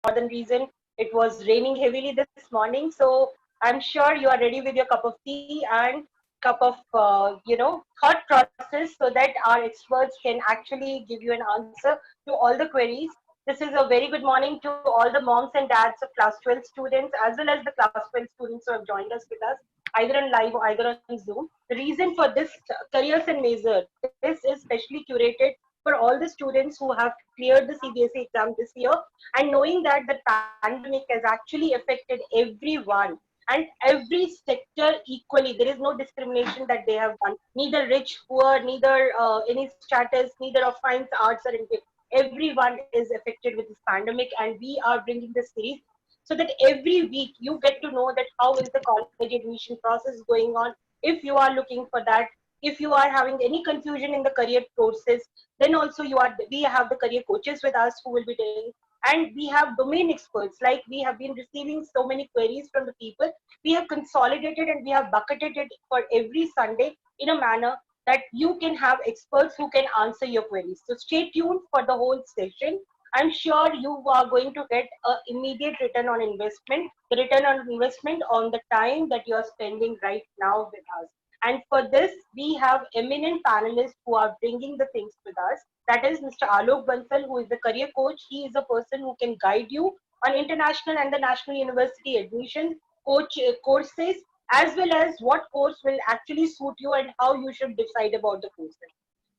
northern region, it was raining heavily this morning. So I'm sure you are ready with your cup of tea and cup of thought process so that our experts can actually give you an answer to all the queries. This is a very good morning to all the moms and dads of class 12 students as well as the class 12 students who have joined us with us either on live or either on Zoom. The reason for this careers and measure, this is specially curated for all the students who have cleared the CBSE exam this year, and knowing that the pandemic has actually affected everyone and every sector equally. There is no discrimination that they have done, neither rich, poor, neither any status, neither of science, arts, or anything. Everyone is affected with this pandemic, and we are bringing this series so that every week you get to know that how is the college admission process going on. If you are looking for that, if you are having any confusion in the career courses, then also we have the career coaches with us who will be doing, and we have domain experts. Like, we have been receiving so many queries from the people, we have consolidated and we have bucketed it for every Sunday in a manner that you can have experts who can answer your queries. So stay tuned for the whole session. I'm sure you are going to get a immediate return on investment, the return on investment on the time that you are spending right now with us. And for this, we have eminent panelists who are bringing the things with us. That is Mr. Alok Bansal, who is the career coach. He is a person who can guide you on international and the national university admission courses, as well as what course will actually suit you and how you should decide about the courses.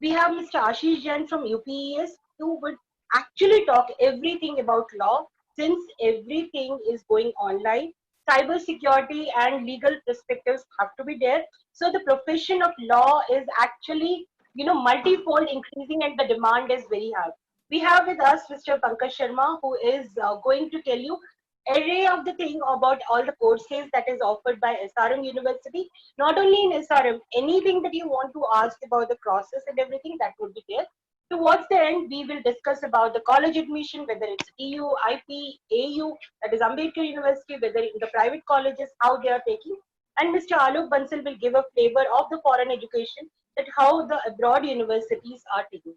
We have Mr. Ashish Jain from UPES, who would actually talk everything about law, since everything is going online. Cyber security and legal perspectives have to be there. So the profession of law is actually, multifold increasing, and the demand is very high. We have with us Mr. Pankaj Sharma, who is going to tell you array of the thing about all the courses that is offered by SRM University. Not only in SRM, anything that you want to ask about the process and everything, that would be there. Towards the end, we will discuss about the college admission, whether it's TU, IP, AU, that is Ambedkar University, whether in the private colleges, how they are taking. And Mr. Alok Bansal will give a flavor of the foreign education, that how the abroad universities are taking.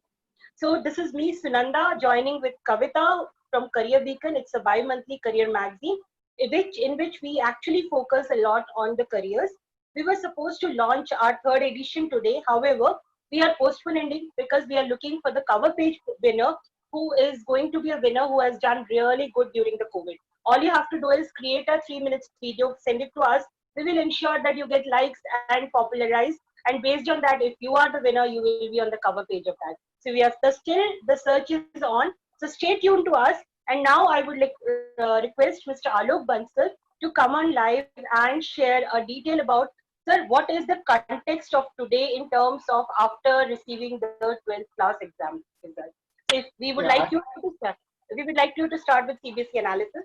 So this is me, Sunanda, joining with Kavita from Career Beacon. It's a bi-monthly career magazine, in which we actually focus a lot on the careers. We were supposed to launch our third edition today. However, we are postponing because we are looking for the cover page winner, who is going to be a winner who has done really good during the COVID. All you have to do is create a 3 minutes video, send it to us. We will ensure that you get likes and popularize. And based on that, if you are the winner, you will be on the cover page of that. So we are still, the search is on. So stay tuned to us. And now I would request Mr. Alok Bansal to come on live and share a detail about, sir, what is the context of today in terms of after receiving the 12th class exam result. So if we would like Yeah, you to start, we would like you to start with CBSE analysis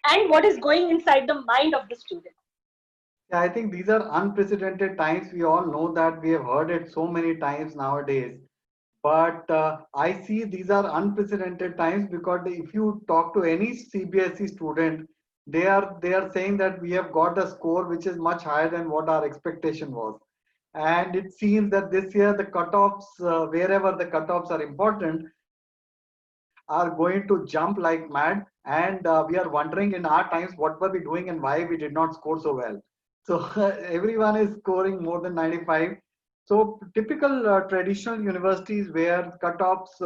and what is going inside the mind of the student. I think these are unprecedented times. We all know that we have heard it so many times nowadays. But I see these are unprecedented times because if you talk to any CBSE student, they are saying that we have got a score which is much higher than what our expectation was. And it seems that this year the cutoffs, wherever the cutoffs are important, are going to jump like mad. And we are wondering in our times what were we doing and why we did not score so well. So everyone is scoring more than 95. So typical traditional universities where cutoffs,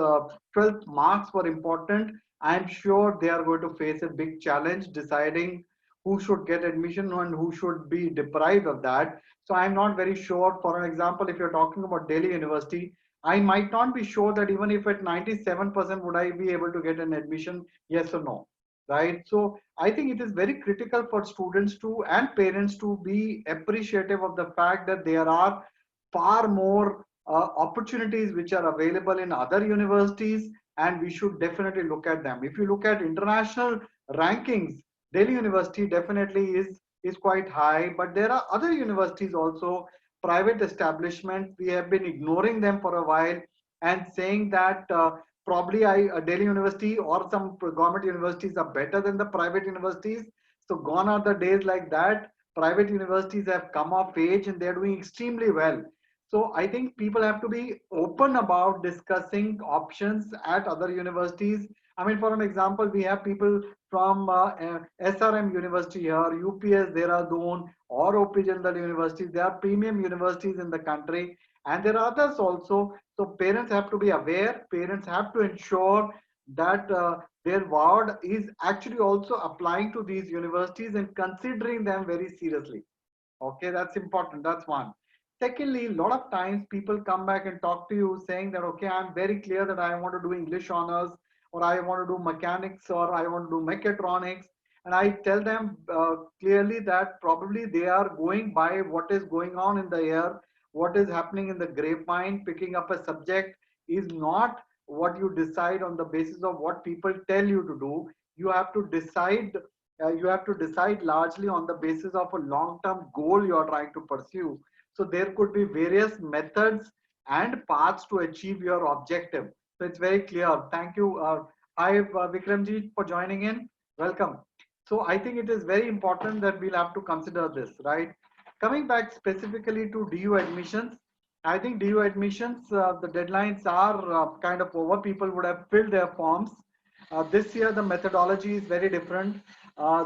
12th marks were important, I'm sure they are going to face a big challenge deciding who should get admission and who should be deprived of that. So I'm not very sure. For an example, if you're talking about Delhi University, I might not be sure that even if at 97% would I be able to get an admission, yes or no, right? So I think it is very critical for students to and parents to be appreciative of the fact that there are far more opportunities which are available in other universities, and we should definitely look at them. If you look at international rankings, Delhi University definitely is quite high, but there are other universities also, private establishments. We have been ignoring them for a while and saying that probably Delhi University or some government universities are better than the private universities. So gone are the days like that. Private universities have come of age and they're doing extremely well. So I think people have to be open about discussing options at other universities I mean, for an example, we have people from SRM University here, UPS Dehradun, or OP Jindal University. They are premium universities in the country, and there are others also. So parents have to be aware. Parents have to ensure that their ward is actually also applying to these universities and considering them very seriously. Okay, that's important. That's one. Secondly, a lot of times people come back and talk to you saying that, okay, I'm very clear that I want to do English honors, or I want to do mechanics, or I want to do mechatronics. And I tell them clearly that probably they are going by what is going on in the air, what is happening in the grapevine. Picking up a subject is not what you decide on the basis of what people tell you to do. You have to decide you have to decide largely on the basis of a long-term goal you are trying to pursue. So there could be various methods and paths to achieve your objective. So it's very clear. Thank you. Hi, Vikramji, for joining in. Welcome. So I think it is very important that we'll have to consider this, right? Coming back specifically to DU admissions, I think DU admissions, the deadlines are kind of over. People would have filled their forms. This year, the methodology is very different.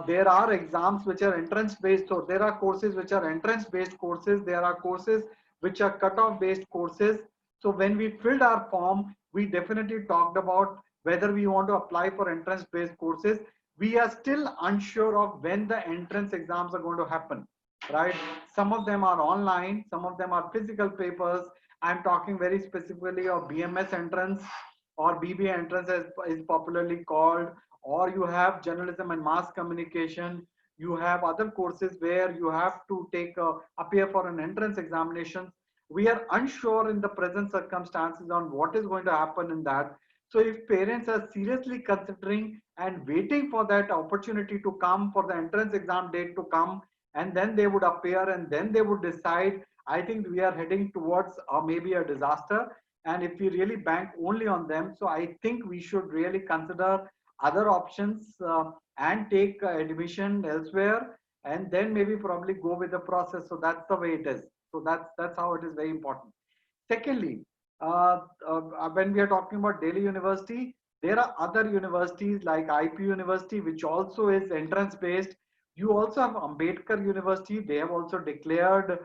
There are exams which are entrance based. So there are courses which are entrance based courses. There are courses which are cutoff based courses. So when we filled our form, we definitely talked about whether we want to apply for entrance based courses. We are still unsure of when the entrance exams are going to happen, right? Some of them are online, some of them are physical papers. I'm talking very specifically of BMS entrance, or BB entrance as is popularly called, or you have journalism and mass communication. You have other courses where you have to take appear for an entrance examination. We are unsure in the present circumstances on what is going to happen in that. So if parents are seriously considering and waiting for that opportunity to come, for the entrance exam date to come, and then they would appear and then they would decide, I think we are heading towards maybe a disaster. And if we really bank only on them, so I think we should really consider other options and take admission elsewhere, and then maybe probably go with the process. So that's the way it is. So that's how it is very important. Secondly, when we are talking about Delhi University, there are other universities like IP University, which also is entrance based. You also have Ambedkar University. They have also declared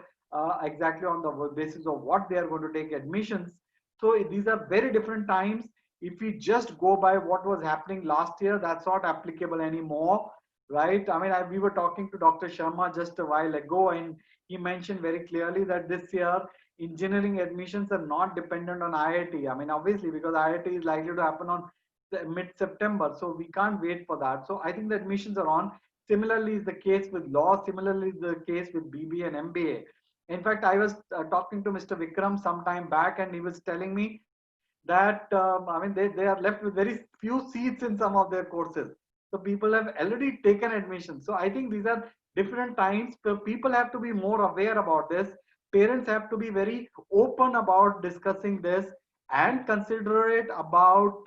exactly on the basis of what they are going to take admissions. So these are very different times. If we just go by what was happening last year, that's not applicable anymore, right? I mean, we were talking to Dr. Sharma just a while ago, and he mentioned very clearly that this year engineering admissions are not dependent on IIT. I mean, obviously, because IIT is likely to happen on mid-September, so we can't wait for that. So I think the admissions are on. Similarly is the case with law. Similarly is the case with BBA and MBA. In fact, I was talking to Mr. Vikram some time back, and he was telling me that I mean they are left with very few seats in some of their courses. So people have already taken admission. So I think these are different times. So people have to be more aware about this. Parents have to be very open about discussing this and considerate about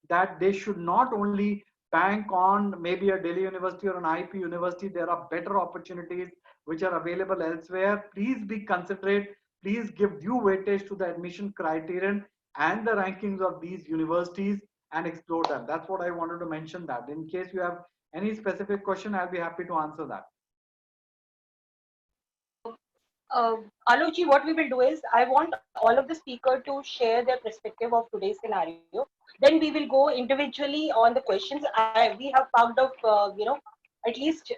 that they should not only bank on maybe a Delhi University or an IP University. There are better opportunities which are available elsewhere. Please be considerate. Please give due weightage to the admission criterion and the rankings of these universities and explore them. That's what I wanted to mention that. In case you have any specific question, I'll be happy to answer that. Aloji, what we will do is I want all of the speaker to share their perspective of today's scenario. Then we will go individually on the questions. We have found out, at least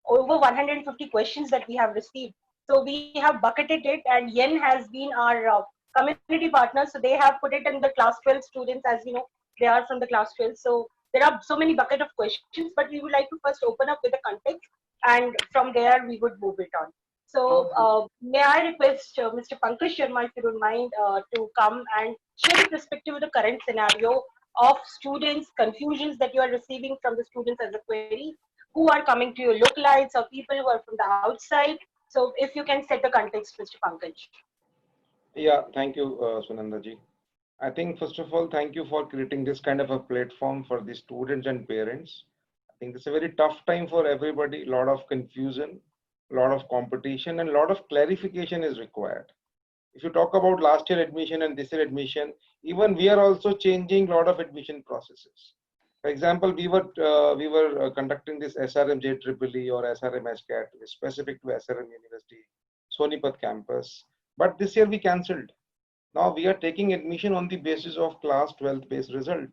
over 150 questions that we have received. So we have bucketed it, and Yen has been our community partner. So they have put it in the class 12 students, as you know, they are from the class 12. So there are so many bucket of questions, but we would like to first open up with the context, and from there we would move it on. So may I request Mr. Pankaj Sharma, if you don't mind, to come and share the perspective of the current scenario of students, confusions that you are receiving from the students as a query, who are coming to your localites or people who are from the outside. So if you can set the context, Mr. Pankaj. Yeah, thank you, Sunanda ji. I think first of all, thank you for creating this kind of a platform for the students and parents. I think it's a very tough time for everybody, a lot of confusion, a lot of competition, and a lot of clarification is required. If you talk about last year admission and this year admission, even we are also changing a lot of admission processes. For example, we were conducting this SRM JEEE or SRM SCAT specific to SRM University, Sonipat campus. But this year we cancelled. Now we are taking admission on the basis of class 12th based result.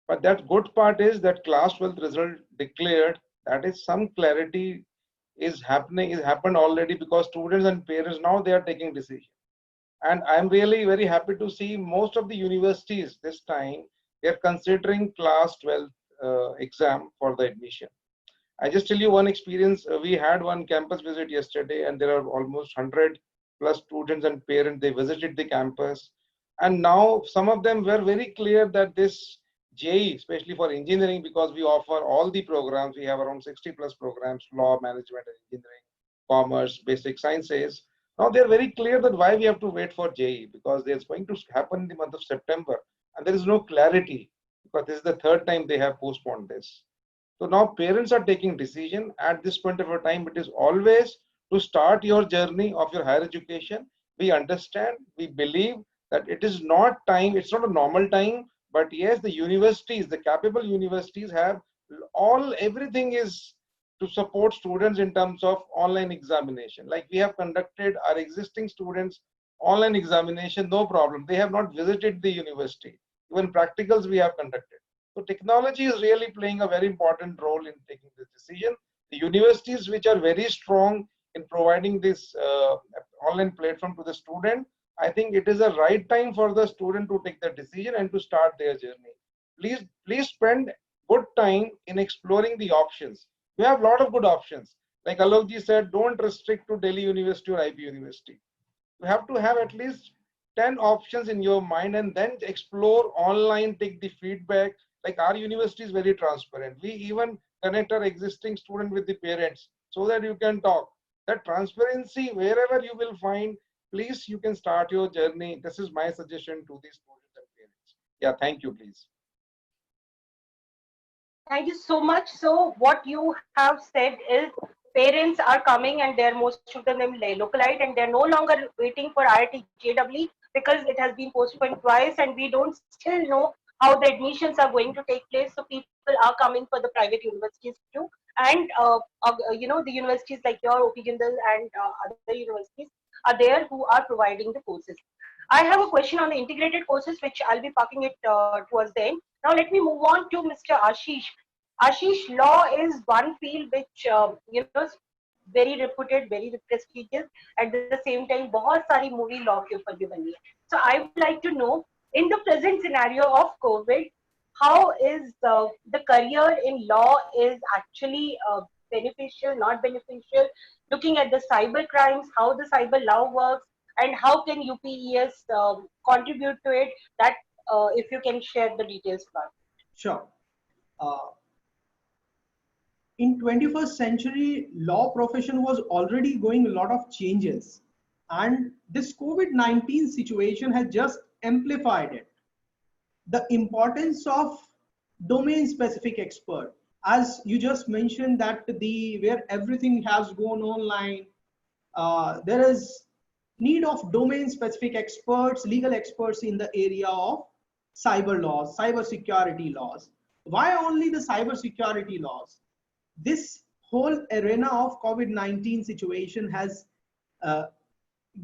But that good part is that class 12th result declared, that is some clarity is happening, is happened already, because students and parents now they are taking decision. And I'm really very happy to see most of the universities this time they are considering class 12th exam for the admission. I just tell you one experience. We had one campus visit yesterday, and there are almost 100 plus students and parents. They visited the campus, and now some of them were very clear that this JEE, especially for engineering, because we offer all the programs, we have around 60 plus programs: law, management, and engineering, commerce, basic sciences. Now they are very clear that why we have to wait for JEE, because it's going to happen in the month of September, and there is no clarity because this is the third time they have postponed this. So now parents are taking decision at this point of a time. It is always to start your journey of your higher education. We understand, we believe that it is not time, it's not a normal time, but yes, the universities, the capable universities have everything is to support students in terms of online examination. Like we have conducted our existing students online examination, no problem. They have not visited the university. Even practicals we have conducted. So technology is really playing a very important role in taking this decision. The universities which are very strong in providing this online platform to the student, I think it is a right time for the student to take the decision and to start their journey. Please spend good time in exploring the options. You have a lot of good options. Like Alokji said, don't restrict to Delhi University or IB University. You have to have at least 10 options in your mind and then explore online, take the feedback. Like our university is very transparent. We even connect our existing student with the parents so that you can talk. That transparency, wherever you will find, please, you can start your journey. This is my suggestion to the students and parents. Yeah, thank you, please. Thank you so much. So what you have said is parents are coming and they're most of them localite and they're no longer waiting for IIT JEE because it has been postponed twice and we don't still know how the admissions are going to take place. So people are coming for the private universities too. And the universities like your OP Jindal and other universities are there who are providing the courses. I have a question on the integrated courses, which I'll be parking it towards the end. Now let me move on to Mr. Ashish. Ashish, law is one field which is very reputed, very prestigious. At the same time, बहुत सारी movie law के ऊपर भी बनी है. So I would like to know, in the present scenario of COVID, how is the career in law is actually beneficial, not beneficial? Looking at the cyber crimes, how the cyber law works, and how can UPES contribute to it? That if you can share the details, first. Sure. In 21st century, law profession was already going a lot of changes, and this COVID-19 situation has just amplified it. The importance of domain specific expert, as you just mentioned, that where everything has gone online, there is need of domain specific experts, legal experts in the area of cyber laws, cyber security laws. Why only the cyber security laws? This whole arena of COVID-19 situation has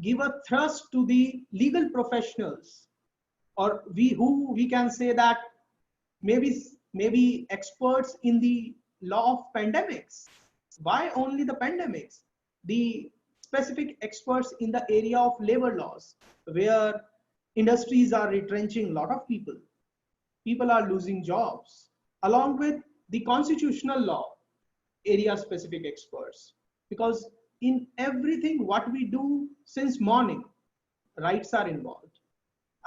give a thrust to the legal professionals, or we can say that maybe experts in the law of pandemics. Why only the pandemics? The specific experts in the area of labor laws, where industries are retrenching a lot of people. People are losing jobs, along with the constitutional law area specific experts, because in everything what we do since morning, rights are involved.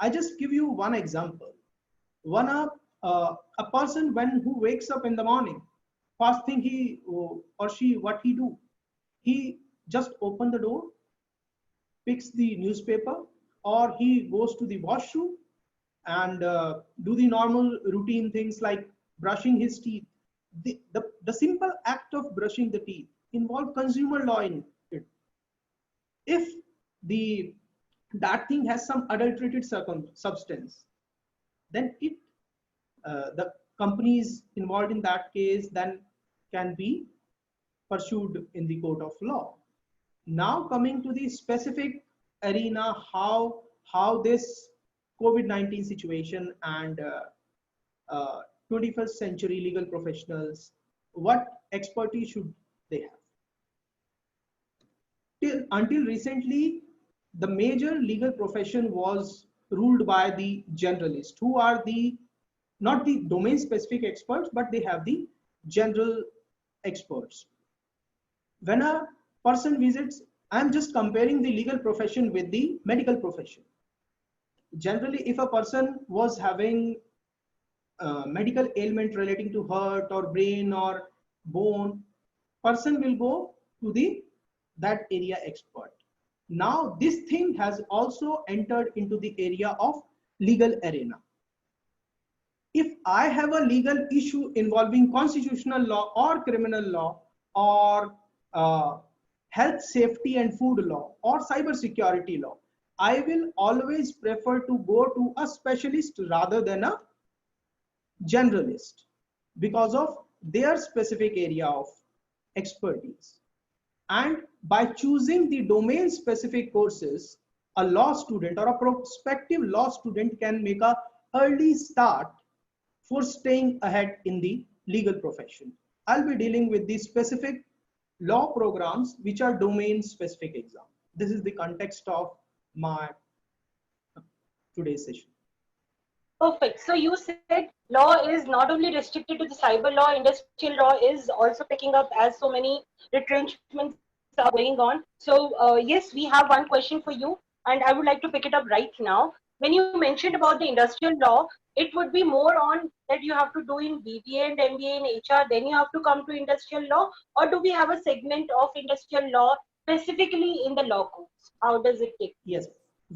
I just give you one example. A person who wakes up in the morning, first thing he or she what he do, he just open the door, picks the newspaper, or he goes to the washroom and do the normal routine things like brushing his teeth. The simple act of brushing the teeth involve consumer law in it. If that thing has some adulterated substance, then the companies involved in that case then can be pursued in the court of law. Now coming to the specific arena, how this COVID-19 situation and 21st century legal professionals, what expertise should they have? Until recently, the major legal profession was ruled by the generalists, who are not the domain specific experts, but they have the general experts. When a person visits, I'm just comparing the legal profession with the medical profession. Generally, if a person was having medical ailment relating to heart or brain or bone, person will go to that area expert. Now this thing has also entered into the area of legal arena. If I have a legal issue involving constitutional law or criminal law or health, safety and food law or cyber security law, I will always prefer to go to a specialist rather than a generalist because of their specific area of expertise. And by choosing the domain specific courses, a law student or a prospective law student can make a early start for staying ahead in the legal profession. I'll be dealing with the specific law programs which are domain specific exam. This is the context of my today's session. Perfect. So you said law is not only restricted to the cyber law, industrial law is also picking up as so many retrenchments are going on. So yes, we have one question for you and I would like to pick it up right now. When you mentioned about the industrial law, it would be more on that you have to do in BBA and MBA in HR, then you have to come to industrial law, or do we have a segment of industrial law specifically in the law course? How does it take? Yes,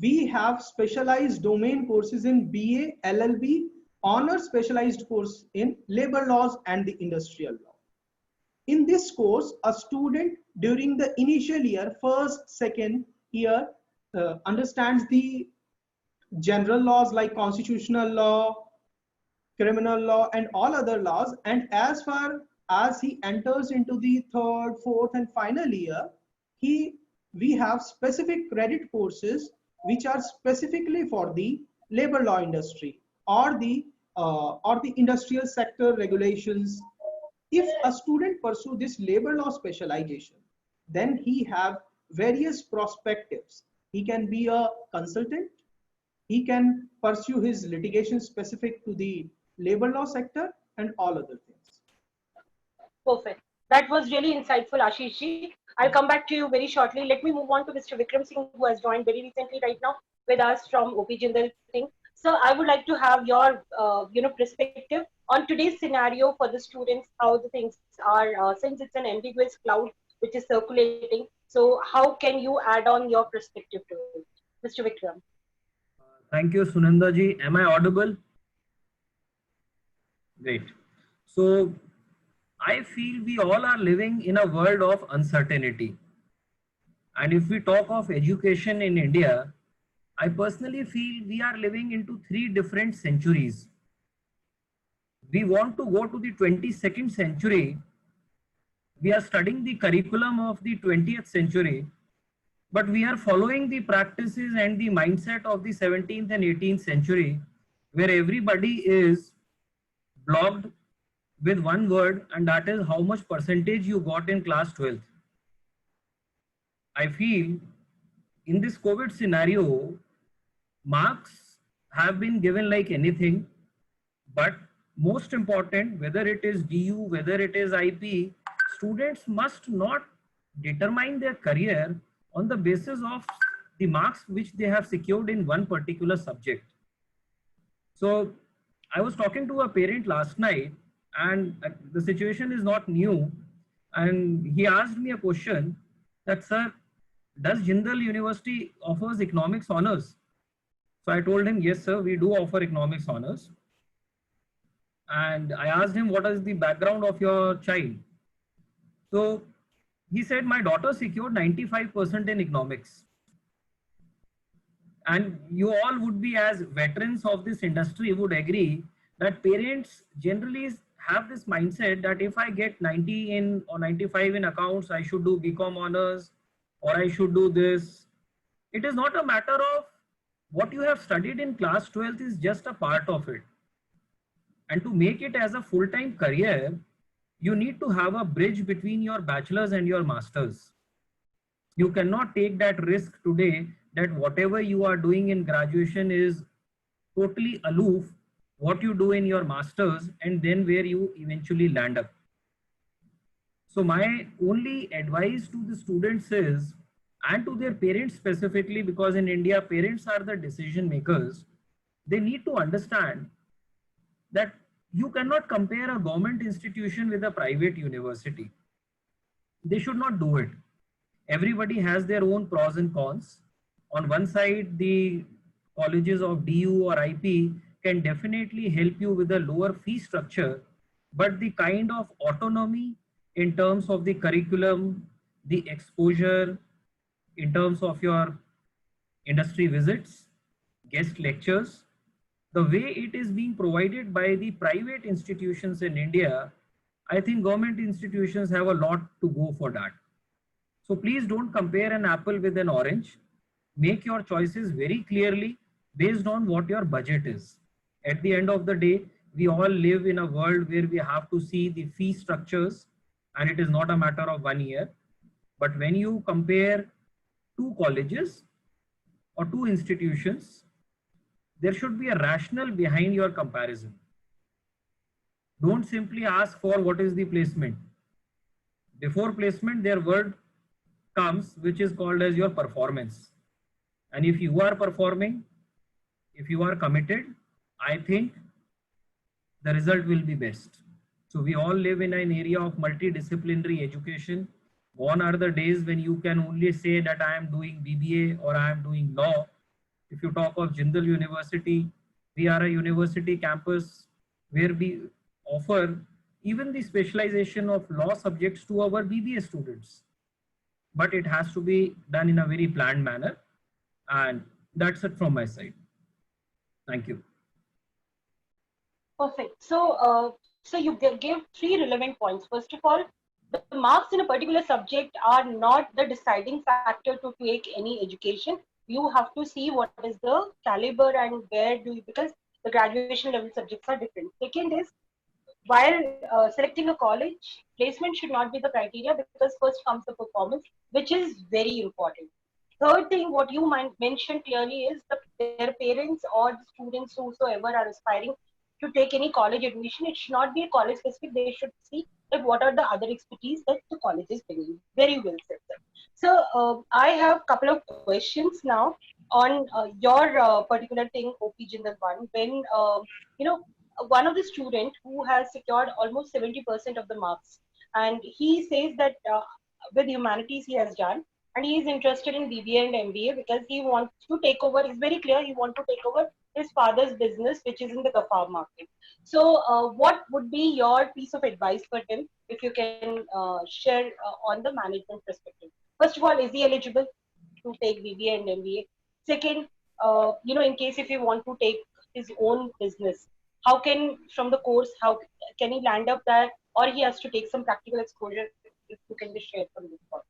we have specialized domain courses in BA, LLB, honor specialized course in labor laws and the industrial law. In this course, a student during the initial year, first, second year, understands the general laws like constitutional law, criminal law and all other laws, and as far as he enters into the third, fourth and final year, we have specific credit courses which are specifically for the labor law industry or the industrial sector regulations. If a student pursue this labor law specialization, then he have various perspectives. He can be a consultant, he can pursue his litigation specific to the labor law sector and all other things. Perfect. That was really insightful, Ashish ji. I'll come back to you very shortly. Let me move on to Mr. Vikram Singh, who has joined very recently right now with us from OP Jindal Singh. So I would like to have your perspective on today's scenario for the students, how the things are, since it's an ambiguous cloud which is circulating. So how can you add on your perspective to it? Mr. Vikram. Thank you, Sunanda ji. Am I audible? Great. So I feel we all are living in a world of uncertainty. And if we talk of education in India, I personally feel we are living into 3 different centuries. We want to go to the 22nd century. We are studying the curriculum of the 20th century, but we are following the practices and the mindset of the 17th and 18th century, where everybody is blocked with one word, and that is how much percentage you got in class 12th. I feel in this COVID scenario, marks have been given like anything, but most important, whether it is DU, whether it is IP, students must not determine their career on the basis of the marks which they have secured in one particular subject. So I was talking to a parent last night, and the situation is not new, and he asked me a question that, sir, does Jindal University offers economics honors? So I told him, yes sir, we do offer economics honors. And I asked him, what is the background of your child? So he said, my daughter secured 95% in economics. And you all would be, as veterans of this industry, would agree that parents generally have this mindset that if I get 90 in or 95 in accounts, I should do BCom honors or I should do this. It is not a matter of what you have studied in class 12th is just a part of it. And to make it as a full-time career, you need to have a bridge between your bachelor's and your master's. You cannot take that risk today that whatever you are doing in graduation is totally aloof what you do in your master's and then where you eventually land up. So my only advice to the students is, and to their parents specifically, because in India parents are the decision makers, they need to understand that you cannot compare a government institution with a private university. They should not do it. Everybody has their own pros and cons. On one side, the colleges of DU or IP can definitely help you with a lower fee structure, but the kind of autonomy in terms of the curriculum, the exposure, in terms of your industry visits, guest lectures, the way it is being provided by the private institutions in India, I think government institutions have a lot to go for that. So please don't compare an apple with an orange. Make your choices very clearly based on what your budget is. At the end of the day, we all live in a world where we have to see the fee structures, and it is not a matter of 1 year. But when you compare two colleges or two institutions, there should be a rationale behind your comparison. Don't simply ask for what is the placement. Before placement, their word comes, which is called as your performance. And if you are performing, if you are committed, I think the result will be best. So we all live in an area of multidisciplinary education. Gone are the days when you can only say that I am doing BBA or I am doing law. If you talk of Jindal University, we are a university campus where we offer even the specialization of law subjects to our BBA students. But it has to be done in a very planned manner. And that's it from my side. Thank you. Perfect. So you give three relevant points. First of all, the marks in a particular subject are not the deciding factor to take any education. You have to see what is the caliber and where do you, because the graduation level subjects are different. Second is, while selecting a college, placement should not be the criteria because first comes the performance, which is very important. Third thing, what you mentioned clearly is their parents or the students whosoever are aspiring to take any college admission, it should not be a college specific. They should see that what are the other expertise that the college is bringing. Very well said, sir. So I have a couple of questions now on your particular thing, OP Jindal one. When one of the student who has secured almost 70% of the marks, and he says that with humanities he has done, and he is interested in BBA and MBA because he wants to take over. It's very clear he wants to take over his father's business, which is in the Gafar market. So, what would be your piece of advice for him if you can share on the management perspective? First of all, is he eligible to take BBA and MBA? Second, in case if he want to take his own business, how can from the course how can he land up that, or he has to take some practical exposure? If you can just share from this point.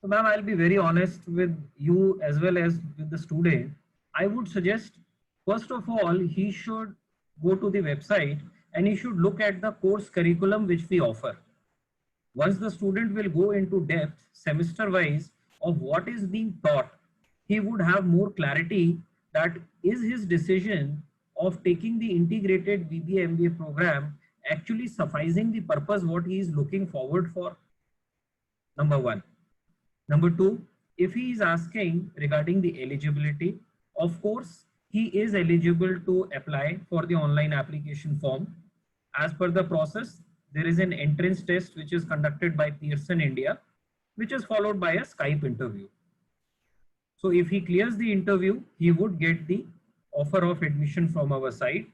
So ma'am, I'll be very honest with you as well as with the student. I would suggest, first of all, he should go to the website and he should look at the course curriculum which we offer. Once the student will go into depth semester wise of what is being taught, he would have more clarity that is his decision of taking the integrated BBA MBA program actually sufficing the purpose what he is looking forward for. Number one. Number two, if he is asking regarding the eligibility, of course, he is eligible to apply for the online application form. As per the process, there is an entrance test which is conducted by Pearson India, which is followed by a Skype interview. So if he clears the interview, he would get the offer of admission from our side.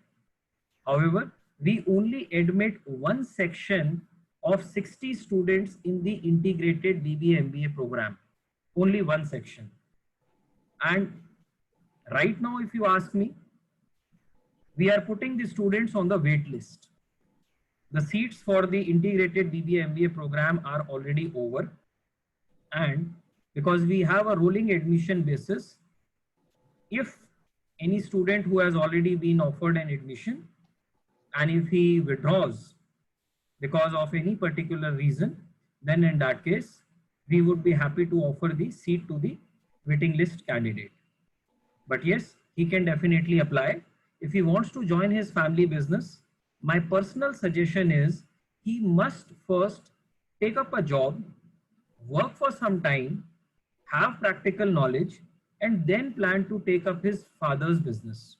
However, we only admit one section of 60 students in the integrated BBA MBA program, only one section. And right now, if you ask me, we are putting the students on the wait list. The seats for the integrated BBA MBA program are already over, and because we have a rolling admission basis, if any student who has already been offered an admission and if he withdraws because of any particular reason, then in that case, we would be happy to offer the seat to the waiting list candidate. But yes, he can definitely apply. If he wants to join his family business, my personal suggestion is he must first take up a job, work for some time, have practical knowledge, and then plan to take up his father's business.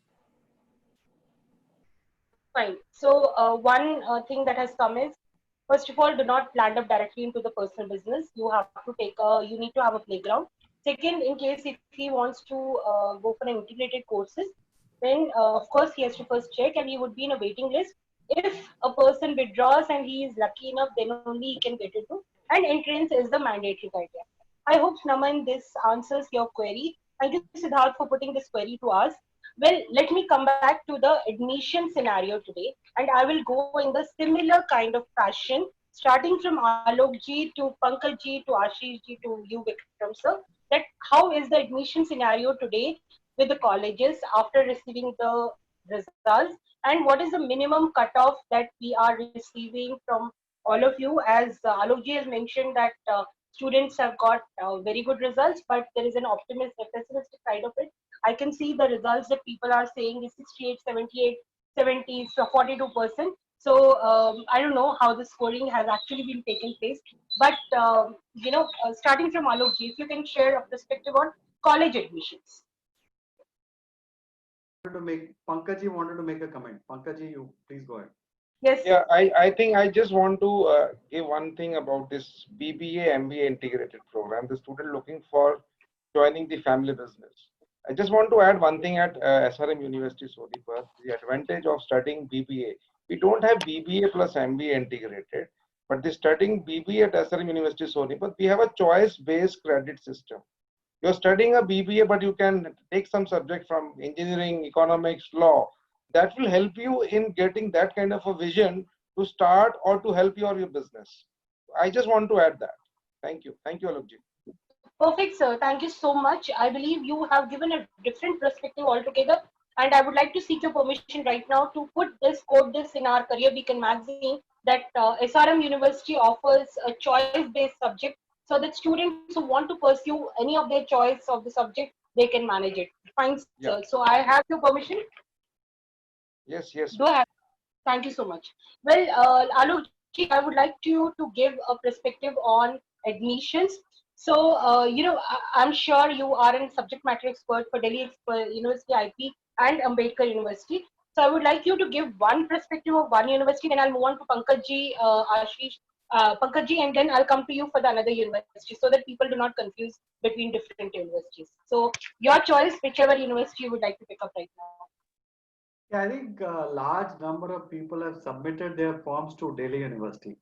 Fine. So one thing that has come is, first of all, do not land up directly into the personal business. You have to you need to have a playground. Second, in case if he wants to go for an integrated courses, then of course he has to first check and he would be in a waiting list. If a person withdraws and he is lucky enough, then only he can get into. And entrance is the mandatory criteria. I hope, Naman, this answers your query. Thank you, Siddharth, for putting this query to us. Well, let me come back to the admission scenario today, and I will go in the similar kind of fashion, starting from Alok ji to Pankaj ji to Ashish ji to you, Vikram sir, that how is the admission scenario today with the colleges after receiving the results, and what is the minimum cutoff that we are receiving from all of you? As Alok ji has mentioned that students have got very good results, but there is an pessimistic side of it. I can see the results that people are saying is 68, 78, 70, so 42%. So I don't know how the scoring has actually been taken place. But, starting from Alok ji, if you can share a perspective on college admissions. Pankaj wanted to make a comment. Pankaj, you please go ahead. Yes. Yeah, I think I just want to give one thing about this BBA MBA integrated program, the student looking for joining the family business. I just want to add one thing at SRM University Sonipat, the advantage of studying BBA. We don't have BBA plus MBA integrated, but the studying BBA at SRM University Sonipat, we have a choice-based credit system. You're studying a BBA, but you can take some subject from engineering, economics, law. That will help you in getting that kind of a vision to start or to help your business. I just want to add that. Thank you. Thank you, Alokji. Perfect, sir. Thank you so much. I believe you have given a different perspective altogether. And I would like to seek your permission right now to quote this in our Career Beacon magazine, that SRM University offers a choice-based subject so that students who want to pursue any of their choice of the subject, they can manage it. Fine, sir. Yeah. So I have your permission. Yes, yes. Do I have? Thank you so much. Well, Alok ji, I would like to give a perspective on admissions. So, I'm sure you are a subject matter expert for Delhi University IP and Ambedkar University. So, I would like you to give one perspective of one university, then I'll move on to Pankaj ji, Ashish, Pankaj ji, and then I'll come to you for the another university so that people do not confuse between different universities. So, your choice, whichever university you would like to pick up right now. Yeah, I think a large number of people have submitted their forms to Delhi University.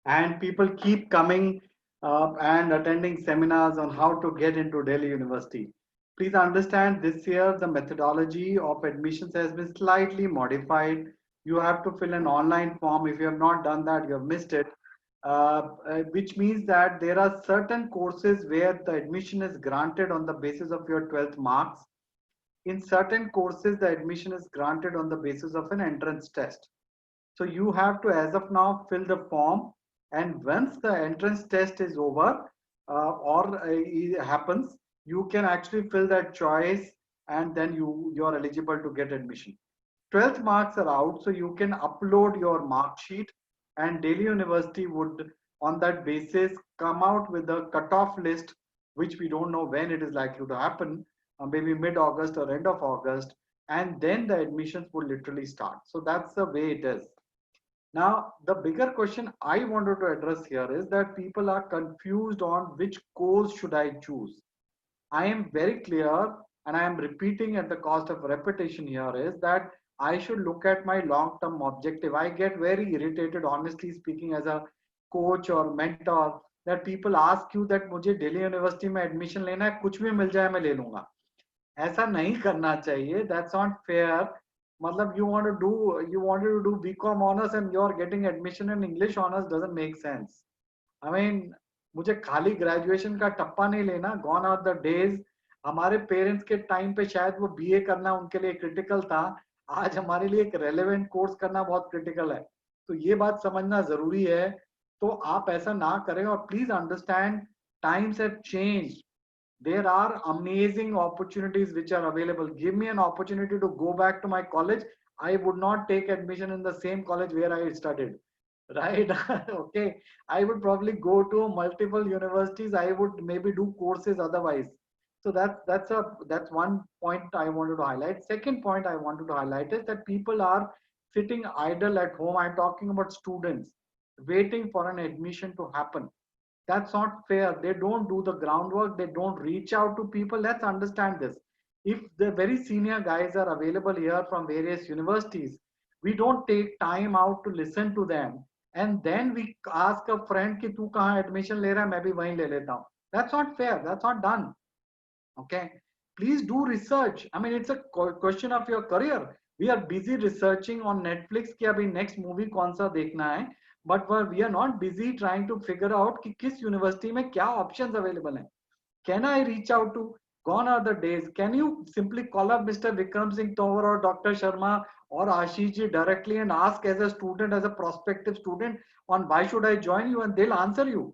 And people keep coming and attending seminars on how to get into Delhi University. Please understand, this year the methodology of admissions has been slightly modified. You have to fill an online form. If you have not done that, you have missed it. Which means that there are certain courses where the admission is granted on the basis of your 12th marks. In certain courses, the admission is granted on the basis of an entrance test. So you have to, as of now, fill the form, and once the entrance test is over it happens, you can actually fill that choice, and then you are eligible to get admission. 12th marks are out, so you can upload your mark sheet, and Delhi University would on that basis come out with a cutoff list, which we don't know when it is likely to happen, maybe mid-August or end of August, and then the admissions would literally start. So that's the way it is. Now, the bigger question I wanted to address here is that people are confused on which course should I choose. I am very clear, and I am repeating at the cost of repetition here, is that I should look at my long-term objective. I get very irritated, honestly speaking, as a coach or mentor, that people ask you that मुझे Delhi University में admission लेना है, कुछ भी मिल जाए मैं ले लूंगा. ऐसा नहीं करना चाहिए. That's not fair. Matlab you wanted to do BCom honors and you're getting admission in English honors doesn't make sense. I mean, मुझे खाली ग्रेजुएशन का टप्पा नहीं लेना. Gone are the days. हमारे पेरेंट्स के टाइम पे शायद वो बीए करना उनके लिए क्रिटिकल था. आज हमारे लिए एक रेलेवेंट कोर्स करना बहुत क्रिटिकल है. तो ये बात समझना जरूरी है. तो आप ऐसा ना करें और please understand times have changed. There are amazing opportunities which are available. Give me an opportunity to go back to my college. I would not take admission in the same college where I studied. Right? Okay. I would probably go to multiple universities. I would maybe do courses otherwise. So that's one point I wanted to highlight. Second point I wanted to highlight is that people are sitting idle at home. I'm talking about students waiting for an admission to happen. That's not fair. They don't do the groundwork. They don't reach out to people. Let's understand this. If the very senior guys are available here from various universities, we don't take time out to listen to them. And then we ask a friend कि तू कहाँ admission ले रहा है, मैं भी वहीं ले लेता हूँ. That's not fair. That's not done. Okay. Please do research. I mean, it's a question of your career. We are busy researching on Netflix कि अभी next movie कौन सा देखना है. But we are not busy trying to figure out कि किस university में क्या options available हैं. Can I reach out to? Gone are the days. Can you simply call up Mr. Vikram Singh Tovar or Dr. Sharma or Ashish ji directly and ask as a student, as a prospective student, on why should I join you, and they'll answer you.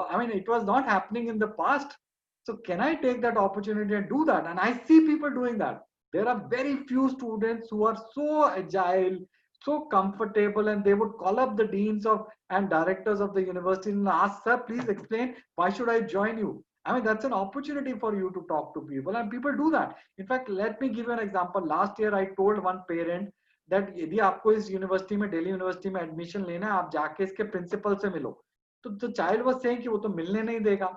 I mean, it was not happening in the past. So can I take that opportunity and do that? And I see people doing that. There are very few students who are so agile, so comfortable, and they would call up the deans of and directors of the university and ask, sir, please explain, why should I join you? I mean, that's an opportunity for you to talk to people, and people do that. In fact, let me give you an example. Last year, I told one parent that यदि आपको इस university में, Delhi university में admission लेना है, आप जाके इसके प्रिंसिपल से मिलो. तो the child was saying कि वो तो मिलने नहीं देगा.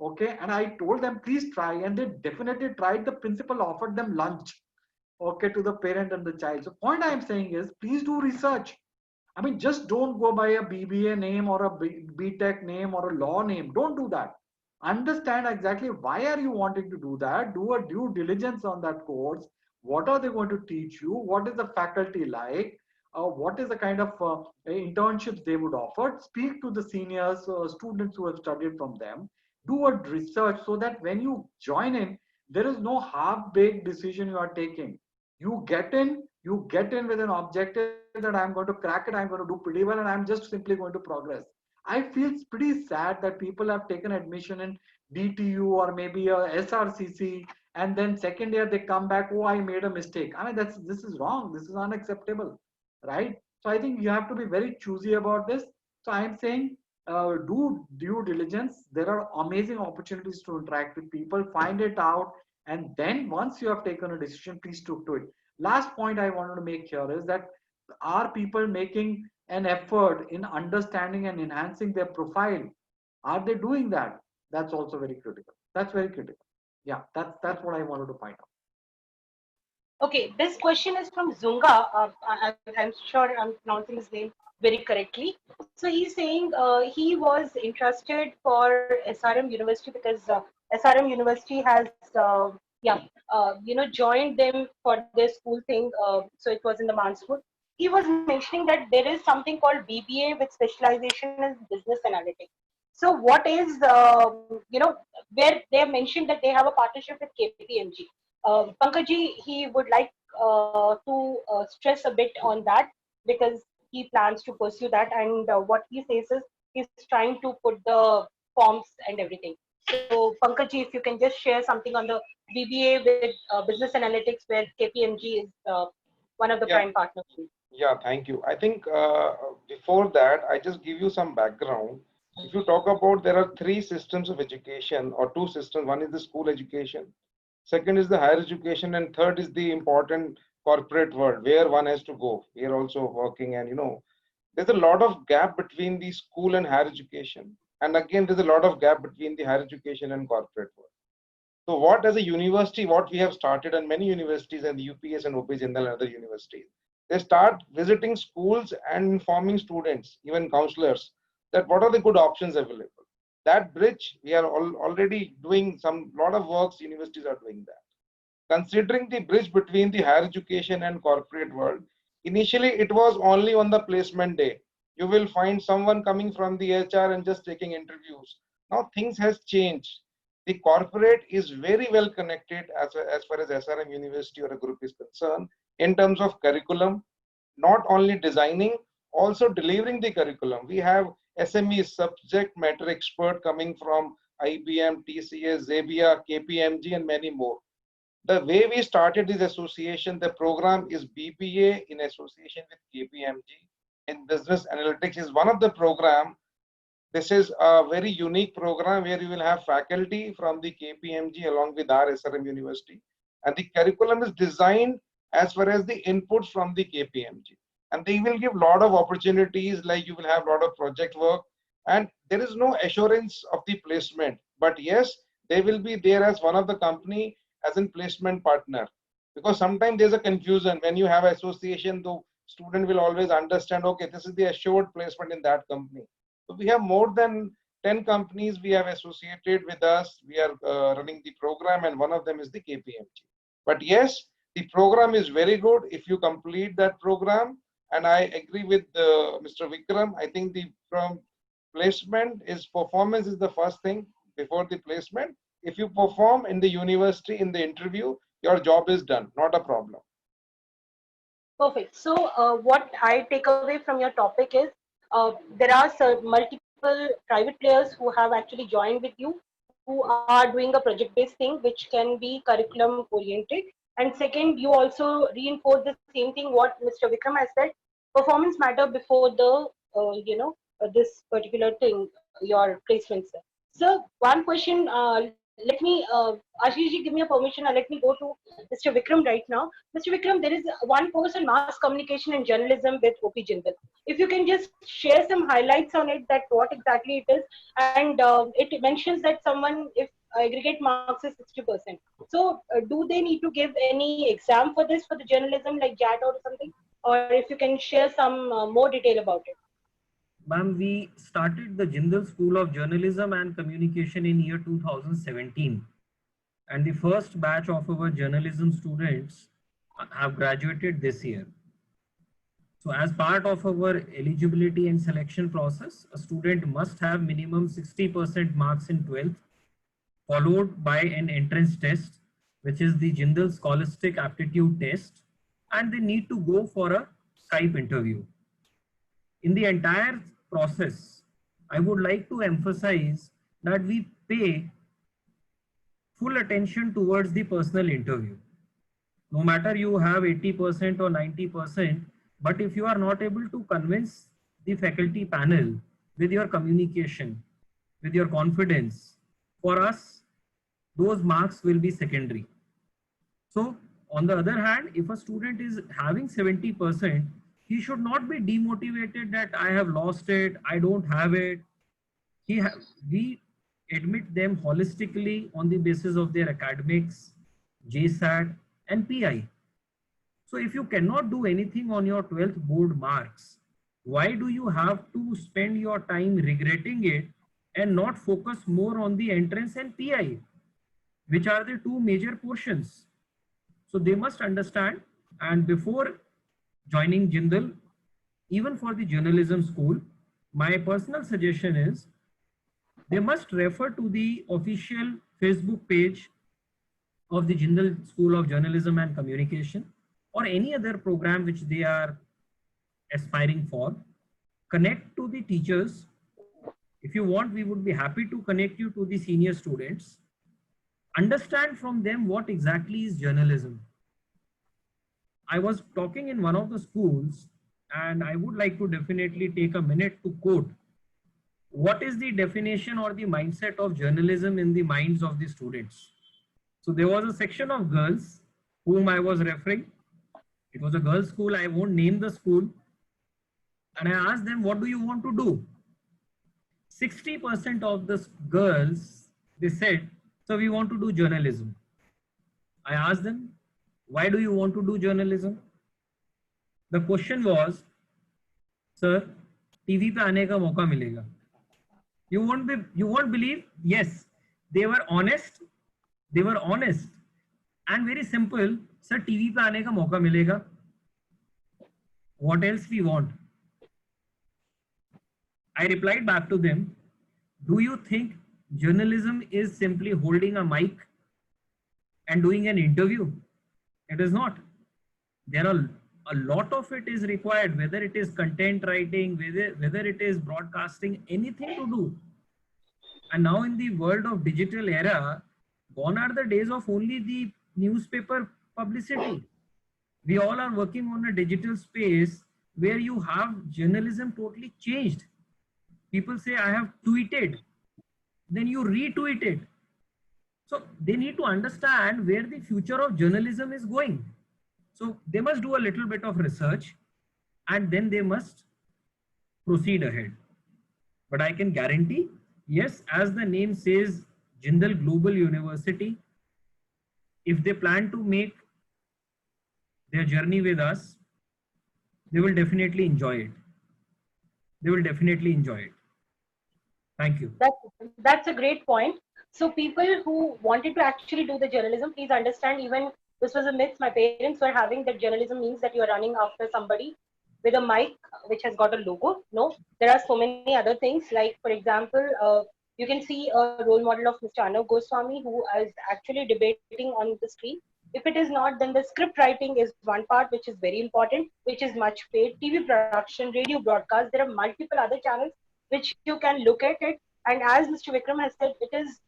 Okay, and I told them, please try, and they definitely tried. The principal offered them lunch, okay, to the parent and the child. So point I am saying is, please do research. I mean, just don't go by a BBA name or a BTech name or a law name. Don't do that. Understand exactly why are you wanting to do that. Do a due diligence on that course. What are they going to teach you? What is the faculty like? What is the kind of internships they would offer? Speak to the seniors, students who have studied from them. Do a research so that when you join in, there is no half-baked decision you are taking. You get in with an objective that I'm going to crack it, I'm going to do pretty well, and I'm just simply going to progress. I feel it's pretty sad that people have taken admission in DTU or maybe a SRCC, and then second year they come back, oh, I made a mistake. I mean, this is wrong. This is unacceptable, right? So I think you have to be very choosy about this. So I'm saying, do due diligence. There are amazing opportunities to interact with people, find it out, and then once you have taken a decision, please stick to it. Last point I wanted to make here is that, are people making an effort in understanding and enhancing their profile? Are they doing that? That's also very critical. That's very critical. Yeah, that's what I wanted to find out. Okay, this question is from Zunga. I'm sure I'm pronouncing his name very correctly. So he's saying he was interested for SRM University because SRM University has, joined them for their school thing. So it was in the Mansfoot. He was mentioning that there is something called BBA with specialization in business analytics. So what is, where they have mentioned that they have a partnership with KPMG. Pankaj, he would like to stress a bit on that because he plans to pursue that, and what he says is he's trying to put the forms and everything. So Pankaj, if you can just share something on the BBA with business analytics where KPMG is one of the prime partners. Yeah, thank you. I think before that, I just give you some background. If you talk about, there are three systems of education or two systems. One is the school education, second is the higher education, and third is the important corporate world where one has to go. We are also working, and there's a lot of gap between the school and higher education. And again, there's a lot of gap between the higher education and corporate world. So what as a university, what we have started, and many universities and the UPS and OP Jindal and other universities, they start visiting schools and informing students, even counselors, that what are the good options available. That bridge, we are already doing some lot of works, universities are doing that. considering the bridge between the higher education and corporate world. Initially, it was only on the placement day. You will find someone coming from the HR and just taking interviews. Now things has changed. The corporate is very well connected as far as SRM University or a group is concerned in terms of curriculum, not only designing, also delivering the curriculum. We have SME subject matter expert coming from IBM, TCS, Xavier, KPMG, and many more. The way we started this association, the program is BPA in association with KPMG in business analytics is one of the program. This is a very unique program where you will have faculty from the KPMG along with our SRM University. And the curriculum is designed as far as the inputs from the KPMG. And they will give a lot of opportunities, like you will have a lot of project work. And there is no assurance of the placement. But yes, they will be there as one of the company as in placement partner. Because sometimes there's a confusion when you have association, the student will always understand, okay, this is the assured placement in that company. So we have more than 10 companies we have associated with us. We are running the program and one of them is the KPMG. But yes, the program is very good if you complete that program. And I agree with Mr. Vikram. I think the placement is performance is the first thing before the placement. If you perform in the university, in the interview, your job is done, not a problem. Perfect. So what I take away from your topic is there are multiple private players who have actually joined with you, who are doing a project-based thing, which can be curriculum-oriented. And second, you also reinforce the same thing what Mr. Vikram has said. Performance matter before the this particular thing, your placement, sir. So one question. Let me, Ashish ji, give me a permission. Let me go to Mr. Vikram right now. Mr. Vikram, there is one course in mass communication and journalism with OP Jindal. If you can just share some highlights on it, that what exactly it is, and it mentions that someone, if aggregate marks is 60%. So do they need to give any exam for this, for the journalism, like JAT or something? Or if you can share some more detail about it. Ma'am, we started the Jindal School of Journalism and Communication in year 2017. And the first batch of our journalism students have graduated this year. So as part of our eligibility and selection process, a student must have minimum 60% marks in 12th, followed by an entrance test, which is the Jindal Scholastic Aptitude Test, and they need to go for a Skype interview. In the entire process, I would like to emphasize that we pay full attention towards the personal interview. No matter you have 80% or 90%, but if you are not able to convince the faculty panel with your communication, with your confidence, for us, those marks will be secondary. So on the other hand, if a student is having 70%, he should not be demotivated that I have lost it, I don't have it. We admit them holistically on the basis of their academics, JSAT and PI. So if you cannot do anything on your 12th board marks, why do you have to spend your time regretting it and not focus more on the entrance and PI, which are the two major portions? So they must understand, and before joining Jindal, even for the journalism school, my personal suggestion is they must refer to the official Facebook page of the Jindal School of Journalism and Communication or any other program which they are aspiring for. Connect to the teachers. If you want, we would be happy to connect you to the senior students. Understand from them what exactly is journalism. I was talking in one of the schools, and I would like to definitely take a minute to quote what is the definition or the mindset of journalism in the minds of the students. So there was a section of girls whom I was referring. It was a girls' school. I won't name the school. And I asked them, what do you want to do? 60% of the girls, they said, so we want to do journalism. I asked them, why do you want to do journalism? The question was, sir, TV pe aane ka mauka milega. You won't believe, yes, they were honest. They were honest. and very simple, sir TV पे आने का मौका मिलेगा, what else we want? I replied back to them, do you think journalism is simply holding a mic and doing an interview? It is not. There are a lot of it is required, whether it is content writing, whether it is broadcasting, anything to do. And now in the world of digital era, gone are the days of only the newspaper publicity. We all are working on a digital space where you have journalism totally changed. People say, I have tweeted, then you retweet it. So they need to understand where the future of journalism is going. So they must do a little bit of research and then they must proceed ahead. But I can guarantee, yes, as the name says, Jindal Global University, if they plan to make their journey with us, they will definitely enjoy it. They will definitely enjoy it. Thank you. That's a great point. So people who wanted to actually do the journalism, please understand, even this was a myth my parents were having, that journalism means that you're running after somebody with a mic which has got a logo. No, there are so many other things. Like, for example, you can see a role model of Mr. Arnav Goswami, who is actually debating on the screen. If it is not, then the script writing is one part which is very important, which is much paid. TV production, radio broadcast, there are multiple other channels which you can look at it. And as Mr. Vikram has said, it is,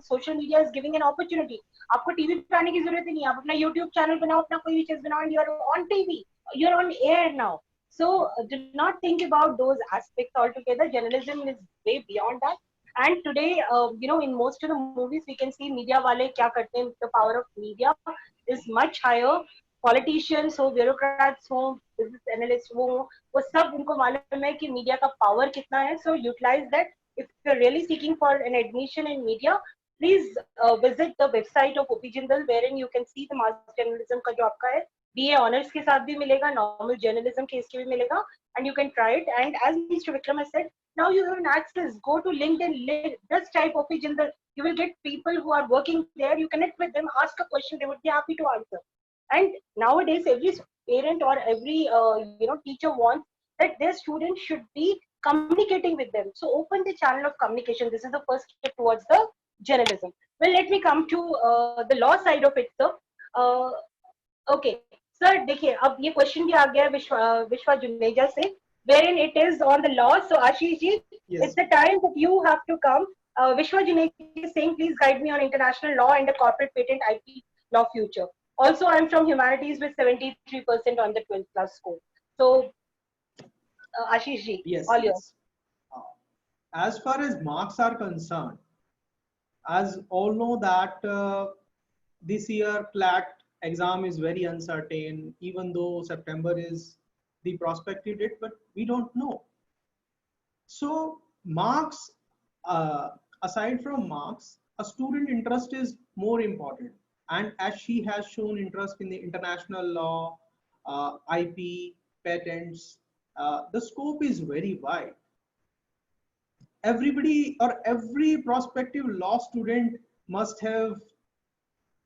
social media is giving an opportunity. आपको TV पे आने की जरूरत ही नहीं, आप अपना YouTube channel बनाओ, अपना कोई भी चीज बनाओ, and you're on TV, you're on air now. So do not think about those aspects altogether. Journalism is way beyond that. And today, in most of the movies, we can see media wale kya karte hain. The power of media is much higher. Politicians हो, bureaucrats हो, business analysts हो, वो सब उनको मालूम है कि media का पावर कितना है. So utilize that. If you're really seeking for an admission in media, please visit the website of OP Jindal, wherein you can see the mass journalism का जो आपका है, BA honors के साथ भी मिलेगा, normal journalism के इसके भी मिलेगा, and you can try it. And as Mr. Vikram has said, now you have an access. Go to LinkedIn, just type OP Jindal. You will get people who are working there. You connect with them, ask a question, they would be happy to answer. And nowadays, every parent or every teacher wants that their students should be communicating with them. So open the channel of communication. This is the first step towards the journalism. Well, let me come to the law side of it, sir. Okay, sir. देखिए, अब ये question भी आ गया विश्वा जुनेजा से, wherein it is on the law. So Ashish ji, yes, it's the time that you have to come. Vishwa Juneja is saying, please guide me on international law and the corporate patent IP law future. Also, I'm from humanities with 73% on the 12th class score. So, Ashish ji, yes, all yours. yes. As far as marks are concerned, as all know that this year CLAT exam is very uncertain, even though September is the prospective date, but we don't know. So marks, aside from marks, a student interest is more important. And as she has shown interest in the international law, IP, patents, the scope is very wide. Everybody or every prospective law student must have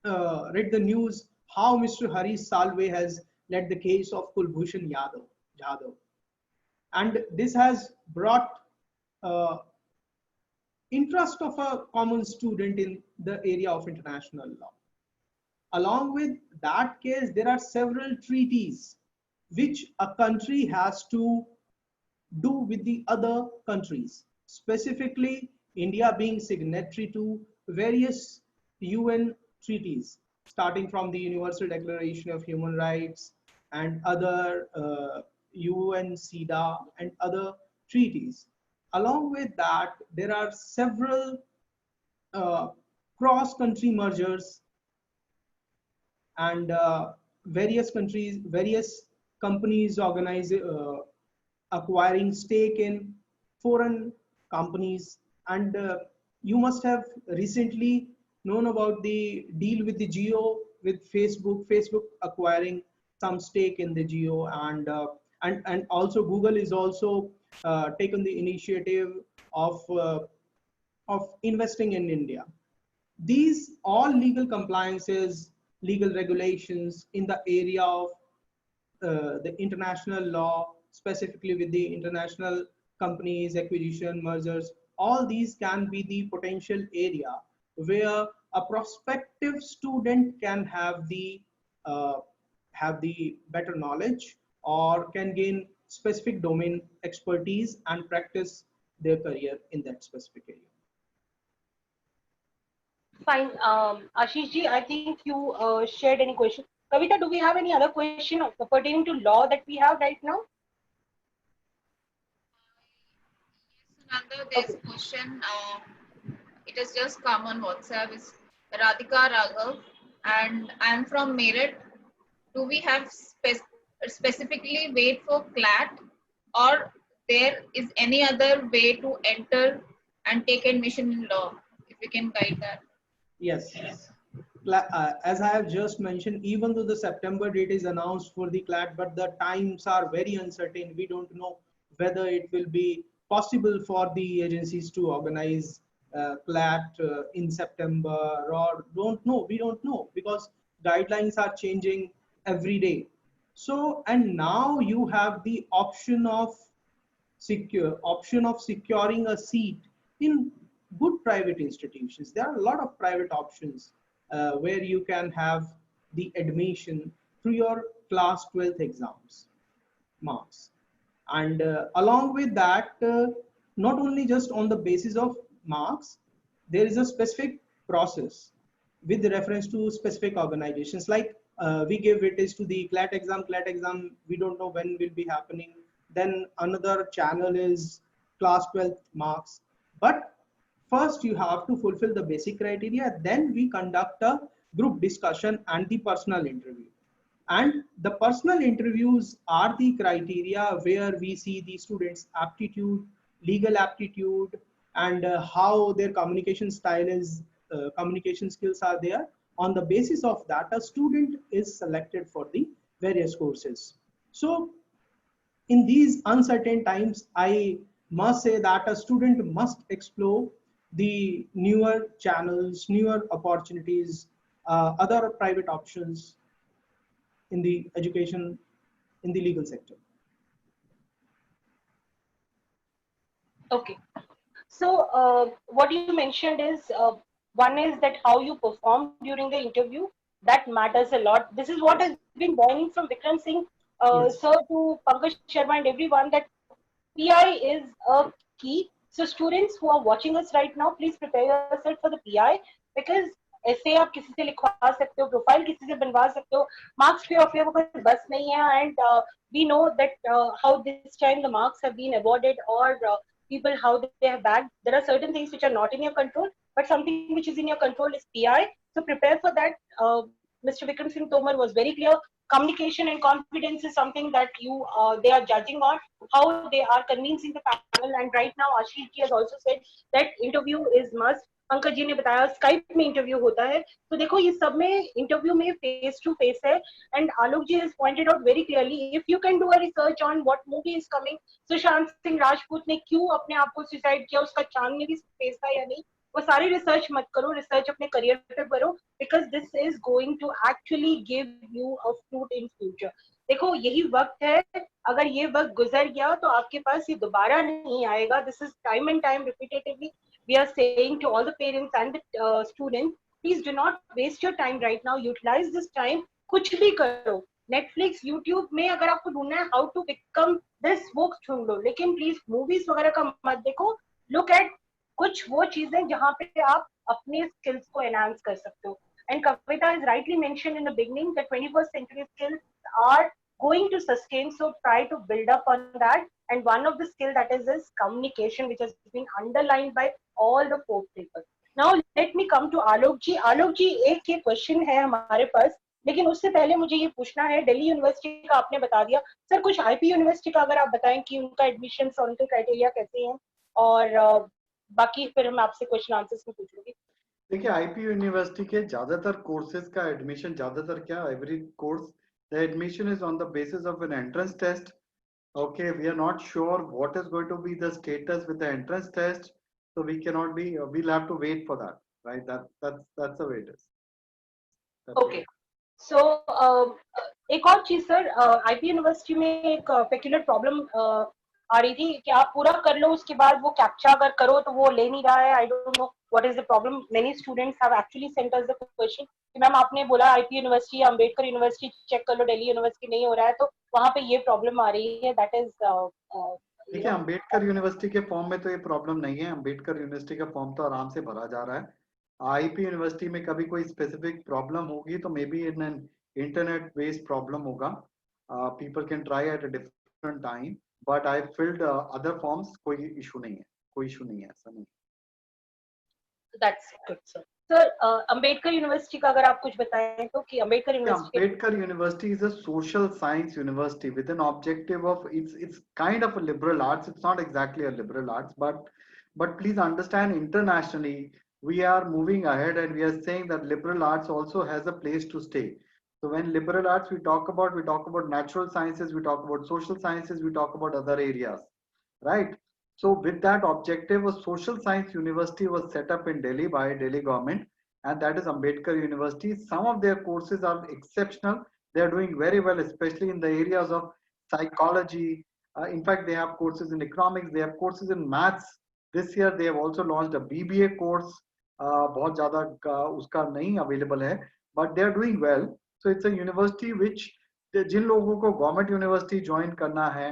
read the news how Mr. Harish Salve has led the case of Kulbhushan Yadav. And this has brought interest of a common student in the area of international law. Along with that case, there are several treaties which a country has to do with the other countries. Specifically, India being signatory to various UN treaties, starting from the Universal Declaration of Human Rights and other UN CEDAW and other treaties. Along with that, there are several cross-country mergers and various companies acquiring stake in foreign companies. And you must have recently known about the deal with the Jio with Facebook acquiring some stake in the Jio, and also Google is also taken the initiative of investing in India. These all legal compliances legal regulations in the area of the international law, specifically with the international companies, acquisition, mergers. All these can be the potential area where a prospective student can uh, have the better knowledge or can gain specific domain expertise and practice their career in that specific area. Fine. Ashish ji, I think you shared any question. Kavita, do we have any other question pertaining to law that we have right now? Sunanda, there's Okay. a question. It has just come on WhatsApp. It's Radhika Raghav, and I'm from Meerut. Do we have specifically wait for CLAT, or there is any other way to enter and take admission in law? If you can guide that. Yes. As I have just mentioned, even though the September date is announced for the CLAT, but the times are very uncertain. We don't know whether it will be possible for the agencies to organize CLAT in September or don't know. We don't know because guidelines are changing every day. So, and now you have the option of securing a seat in good private institutions. There are a lot of private options where you can have the admission through your class 12th exams marks. And along with that, not only just on the basis of marks, there is a specific process with reference to specific organizations. Like we give weightage to the CLAT exam. CLAT exam, we don't know when will be happening. Then another channel is class 12th marks. But first you have to fulfill the basic criteria. Then we conduct a group discussion and the personal interview. And the personal interviews are the criteria where we see the students' aptitude, legal aptitude, and how their communication style is, communication skills are there. On the basis of that, a student is selected for the various courses. So in these uncertain times, I must say that a student must explore the newer channels, newer opportunities, other private options in the education, in the legal sector. Okay. So what you mentioned is one is that how you perform during the interview that matters a lot. This is what has been burning from Vikram Singh Yes. sir to Pankaj Sharma and everyone that PI is a key. So students who are watching us right now, please prepare yourself for the PI because ऐसे आप किसी से लिखवा सकते हो profile किसी से बनवा सकते हो मार्क्स पे ऑफ वो बस नहीं है and we know that how this time the marks have been awarded or people how they have bagged. There are certain things which are not in your control, but something which is in your control is PI. So prepare for that. Mr. Vikram Singh Tomar was very clear. Communication and confidence is something that they are judging on how they are convincing the panel. And right now, Ashish ji has also said that interview is must. Pankaj ji ने बताया Skype में interview होता है तो देखो ये सब में इंटरव्यू में फेस टू फेस है and Alok ji has pointed out very clearly if you can do a research on what movie is coming Sushant Singh Rajput ने क्यों अपने आप को सुसाइड किया उसका चांद में भी स्पेस था या नहीं वो सारी रिसर्च मत करो रिसर्च अपने करियर पे करो because this is going to actually give you a fruit in future देखो यही वक्त है अगर ये वक्त गुजर गया तो आपके पास ये दोबारा नहीं आएगा this is time and time repetitively we are saying to all the parents and the students please do not waste your time right now utilize this time कुछ भी करो Netflix YouTube में अगर आपको ढूंढना है how to become this वो ढूंढ लो लेकिन प्लीज मूवीज वगैरह का मत देखो look at कुछ वो चीजें जहाँ पे आप अपने स्किल्स को एनहांस कर सकते हो and Kavita has rightly mentioned in the beginning that 21st century skills are going to sustain so try to build up on that and one of the skill that is communication which has been underlined by all the four papers. Now let me come to Alok ji. Alok ji एक ये question है हमारे पास लेकिन उससे पहले मुझे ये पूछना है दिल्ली यूनिवर्सिटी का आपने बता दिया सर कुछ आईपी यूनिवर्सिटी का अगर आप बताएं कि उनका एडमिशन और उनके क्राइटेरिया कैसे हैं और बाकी फिर मैं आपसे क्वेश्चन आंसर्स में पूछूंगी देखिए आईपी यूनिवर्सिटी के ज्यादातर कोर्सेज का एडमिशन ज्यादातर क्या every course the admission is on the basis of an entrance test okay we are not sure what is going to be the status with the entrance test so we cannot be we'll have to wait for that right that's the way it is that's okay सो एक और चीज sir, IP university में एक peculiar problem आ रही थी कि आप पूरा कर लो उसके बाद वो कैप्चा अगर करो तो वो ले नहीं रहा है. I don't know what is the problem. Many students have actually sent us the question कि मैम आपने बोला आईपी यूनिवर्सिटी या अम्बेडकर यूनिवर्सिटी चेक कर लो, दिल्ली यूनिवर्सिटी नहीं हो रहा है, तो वहां पे ये प्रॉब्लम आ रही है. दैट इज देखिए, अंबेडकर यूनिवर्सिटी के फॉर्म में तो ये प्रॉब्लम नहीं है. अंबेडकर यूनिवर्सिटी का फॉर्म तो आराम से भरा जा रहा है. आईपी यूनिवर्सिटी में कभी कोई स्पेसिफिक प्रॉब्लम होगी तो maybe in an internet based problem होगा. People can try at a different time, but I filled other forms. कोई इशू नहीं है, कोई इशू नहीं है, ऐसा नहीं. That's good sir. Sir Ambedkar university का अगर आप कुछ बताएं तो कि Ambedkar university. Ambedkar University is a social science university with an objective of it's kind of a liberal arts. It's not exactly a liberal arts, but please understand, internationally we are moving ahead and we are saying that liberal arts also has a place to stay. So when liberal arts we talk about natural sciences, we talk about social sciences, we talk about other areas, right? So with that objective, a social science university was set up in Delhi by Delhi government, and that is Ambedkar University. Some of their courses are exceptional. They are doing very well, especially in the areas of psychology. In fact, they have courses in economics, they have courses in maths. This year, they have also launched a BBA course. बहुत ज़्यादा उसका नहीं available है, but they are doing well. So it's a university which जिन लोगों को government university join करना है,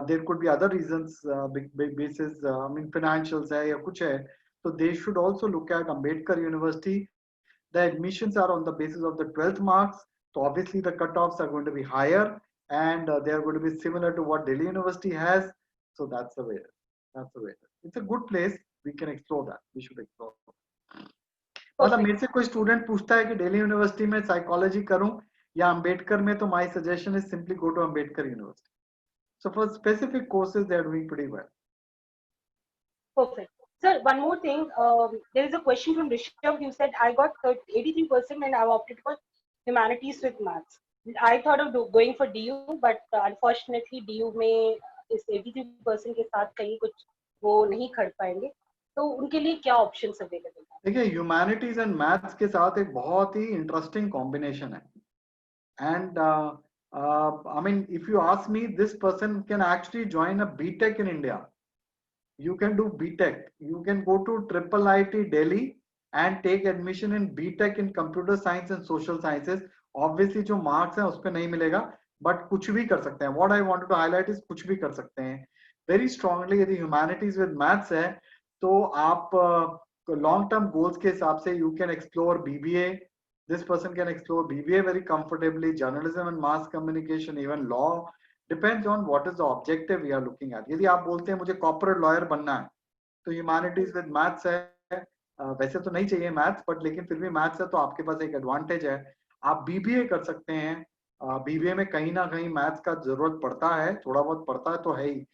there could be other reasons, big basis, I mean financials है या कुछ है, so they should also look at Ambedkar University. The admissions are on the basis of the 12th marks, so obviously the cutoffs are going to be higher, and they are going to be similar to what Delhi University has. So that's the way. That's the way. It's a good place. We can explore that. We should explore. मतलब मेरे से कोई student पूछता है कि Delhi university में psychology करूं या अंबेडकर में, तो my suggestion is simply go to Ambedkar university. So for specific courses, they are doing pretty well. Perfect. Sir, one more thing. There is a question from Rishabh. You said I got 83% and I opted for humanities with maths. I thought of going for DU, but unfortunately DU में इस 83% के साथ कहीं कुछ वो नहीं खड़ पाएंगे. तो उनके लिए क्या options available हैं? देखिए, humanities and maths के साथ एक बहुत ही interesting combination है. And I mean, if you ask me, this person can actually join a BTech in India. You can do BTech. You can go to Triple IT Delhi and take admission in BTech in Computer Science and Social Sciences. Obviously, जो marks हैं उस पे नहीं मिलेगा, but कुछ भी कर सकते हैं. What I wanted to highlight is कुछ भी कर सकते हैं. Very strongly, यदि humanities with maths है, तो आप long term goals के हिसाब से you can explore BBA. This person can explore BBA very comfortably, journalism and mass communication, even law. Depends on what is the objective we are looking at. यदि आप बोलते हैं मुझे corporate lawyer बनना है, तो humanities with maths है. वैसे तो नहीं चाहिए maths, but लेकिन फिर भी maths है तो आपके पास एक advantage है. आप BBA कर सकते हैं. BBA में कहीं ना कहीं maths का जरूरत पड़ता है, थोड़ा बहुत पड़ता है तो है ही.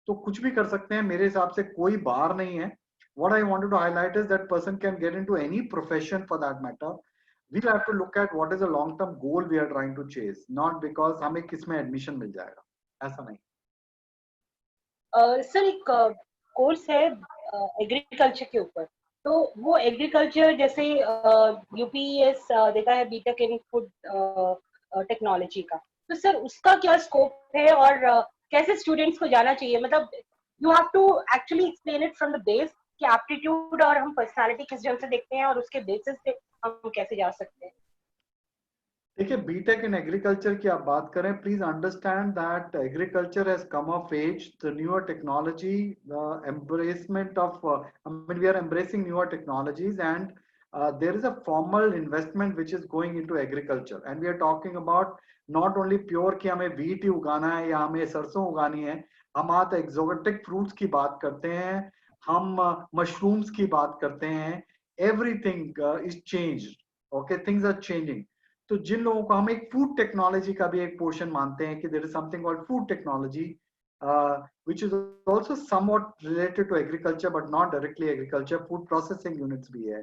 तो कुछ भी कर सकते हैं, मेरे हिसाब से कोई बार नहीं है. What I wanted to highlight is that person can get into any profession for that matter. We'll have to look at what is the long-term goal we are trying to chase, not because हमें किस में admission मिल जाएगा, ऐसा नहीं. Sir एक course है agriculture के ऊपर, तो वो एग्रीकल्चर जैसे यूपीएस देता है बीटेक इन फूड टेक्नोलॉजी का, तो सर उसका क्या स्कोप है और कैसे स्टूडेंट्स को जाना चाहिए? मतलब you have to actually explain it from the base कि एप्टीट्यूड और हम पर्सनालिटी किस ढंग से देखते हैं और उसके बेसिस पे हम कैसे जा सकते हैं. देखिए, बीटेक इन एग्रीकल्चर की आप बात करें, please understand that agriculture has come of age. The newer technology, the embracement of, I mean, we are embracing newer technologies, and there is a formal investment which is going into agriculture, and we are talking about not only pure कि हमें wheat ही उगाना है या हमें सरसों उगानी है. हम आज exotic fruits की बात करते हैं, हम mushrooms की बात करते हैं. Everything is changed. Okay, things are changing. तो जिन लोगों को हम एक फूड टेक्नोलॉजी का भी एक पोर्शन मानते हैं कि there is something called food technology, which is also somewhat related to agriculture but not directly agriculture, food processing units भी है.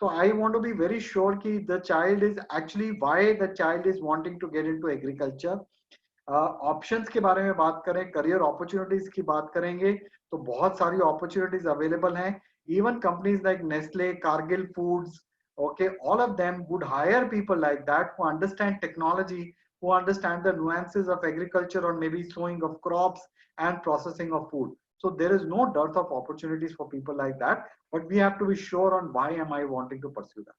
तो I want to be very sure कि the child is actually why the child is wanting to get into agriculture. Options के बारे में बात करें, career opportunities की बात करेंगे, तो बहुत सारी अपॉर्चुनिटीज अवेलेबल हैं. Even companies like Nestle, Kargil foods, okay, all of them would hire people like that who understand technology, who understand the nuances of agriculture or maybe sowing of crops and processing of food. So there is no dearth of opportunities for people like that, but we have to be sure on why am I wanting to pursue that.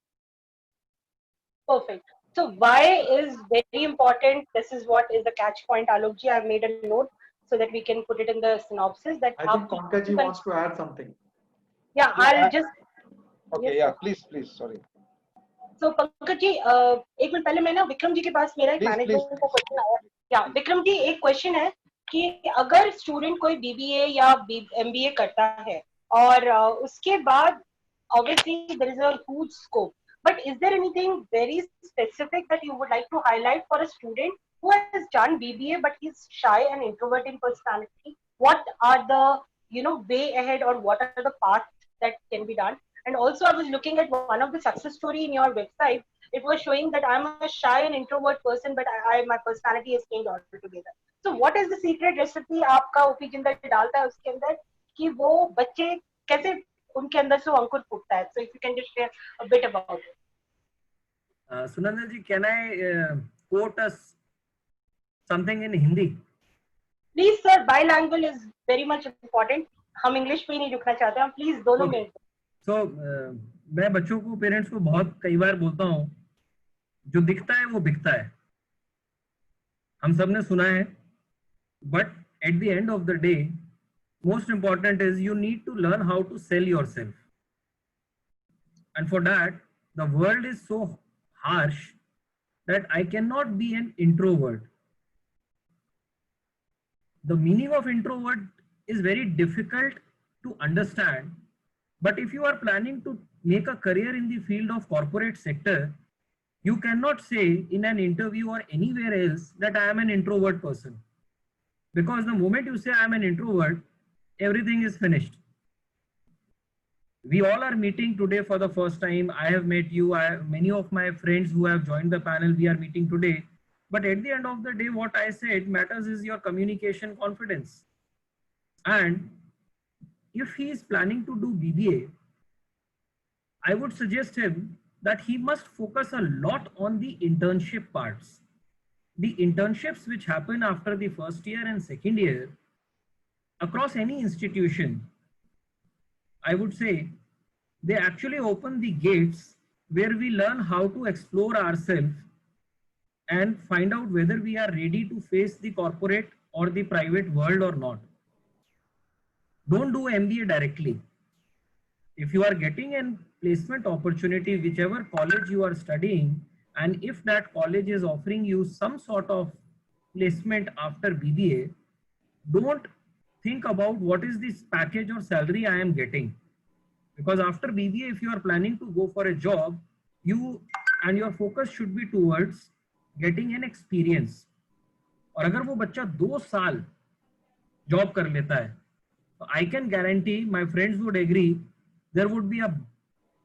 Perfect. So why is very important. This is what is the catch point, Alokji. I've made a note so that we can put it in the synopsis that I think Pankaj wants to add something. yeah, Yeah, I'll just okay, yes, yeah, sir. please, sorry. So Pankaj ji एक minute पहले मैं ना विक्रम जी के पास मेरा एक Please, please, management को question आया या विक्रम जी एक क्वेश्चन है कि अगर स्टूडेंट कोई बीबीए या एमबीए करता है और उसके बाद obviously there is a huge scope, but is there anything very specific that you would like to highlight for a student who has done BBA but he's shy and introvert in personality? What are the way ahead, or what are the paths that can be done? And also, I was looking at one of the success story in your website. It was showing that I'm a shy and introvert person, but my personality has changed altogether. So, what is the secret recipe आपका OP Jinder डालता है उसके अंदर कि वो बच्चे कैसे उनके अंदर से वो अंकुर फूटता है? So, if you can just share a bit about it. Sunanda ji, can I quote us something in Hindi? Please, sir. Bilingual is very much important. हम इंग्लिश पे ही नहीं रुकना चाहते, हम प्लीज दोनों में. So, मैं बच्चों को, पेरेंट्स को बहुत कई बार बोलता हूँ, जो दिखता है वो बिकता है. हम सब ने सुना है, but at the end of the day, most important is you need to learn how to sell yourself. And for that, the world is so harsh that I cannot be an introvert. The meaning of introvert is very difficult to understand. But if you are planning to make a career in the field of corporate sector, you cannot say in an interview or anywhere else that I am an introvert person. Because the moment you say I am an introvert, everything is finished. We all are meeting today for the first time. I have met you. Many of my friends who have joined the panel, we are meeting today. But at the end of the day, what I said matters is your communication confidence. And if he is planning to do BBA, I would suggest him that he must focus a lot on the internship parts. The internships which happen after the first year and second year across any institution, I would say they actually open the gates where we learn how to explore ourselves and find out whether we are ready to face the corporate or the private world or not. Don't do MBA directly. If you are getting a placement opportunity, whichever college you are studying, and if that college is offering you some sort of placement after BBA, don't think about what is this package or salary I am getting. Because after BBA, if you are planning to go for a job, you and your focus should be towards getting an experience. और अगर वो बच्चा 2 साल job कर लेता है, तो I can guarantee, my friends would agree, there would be a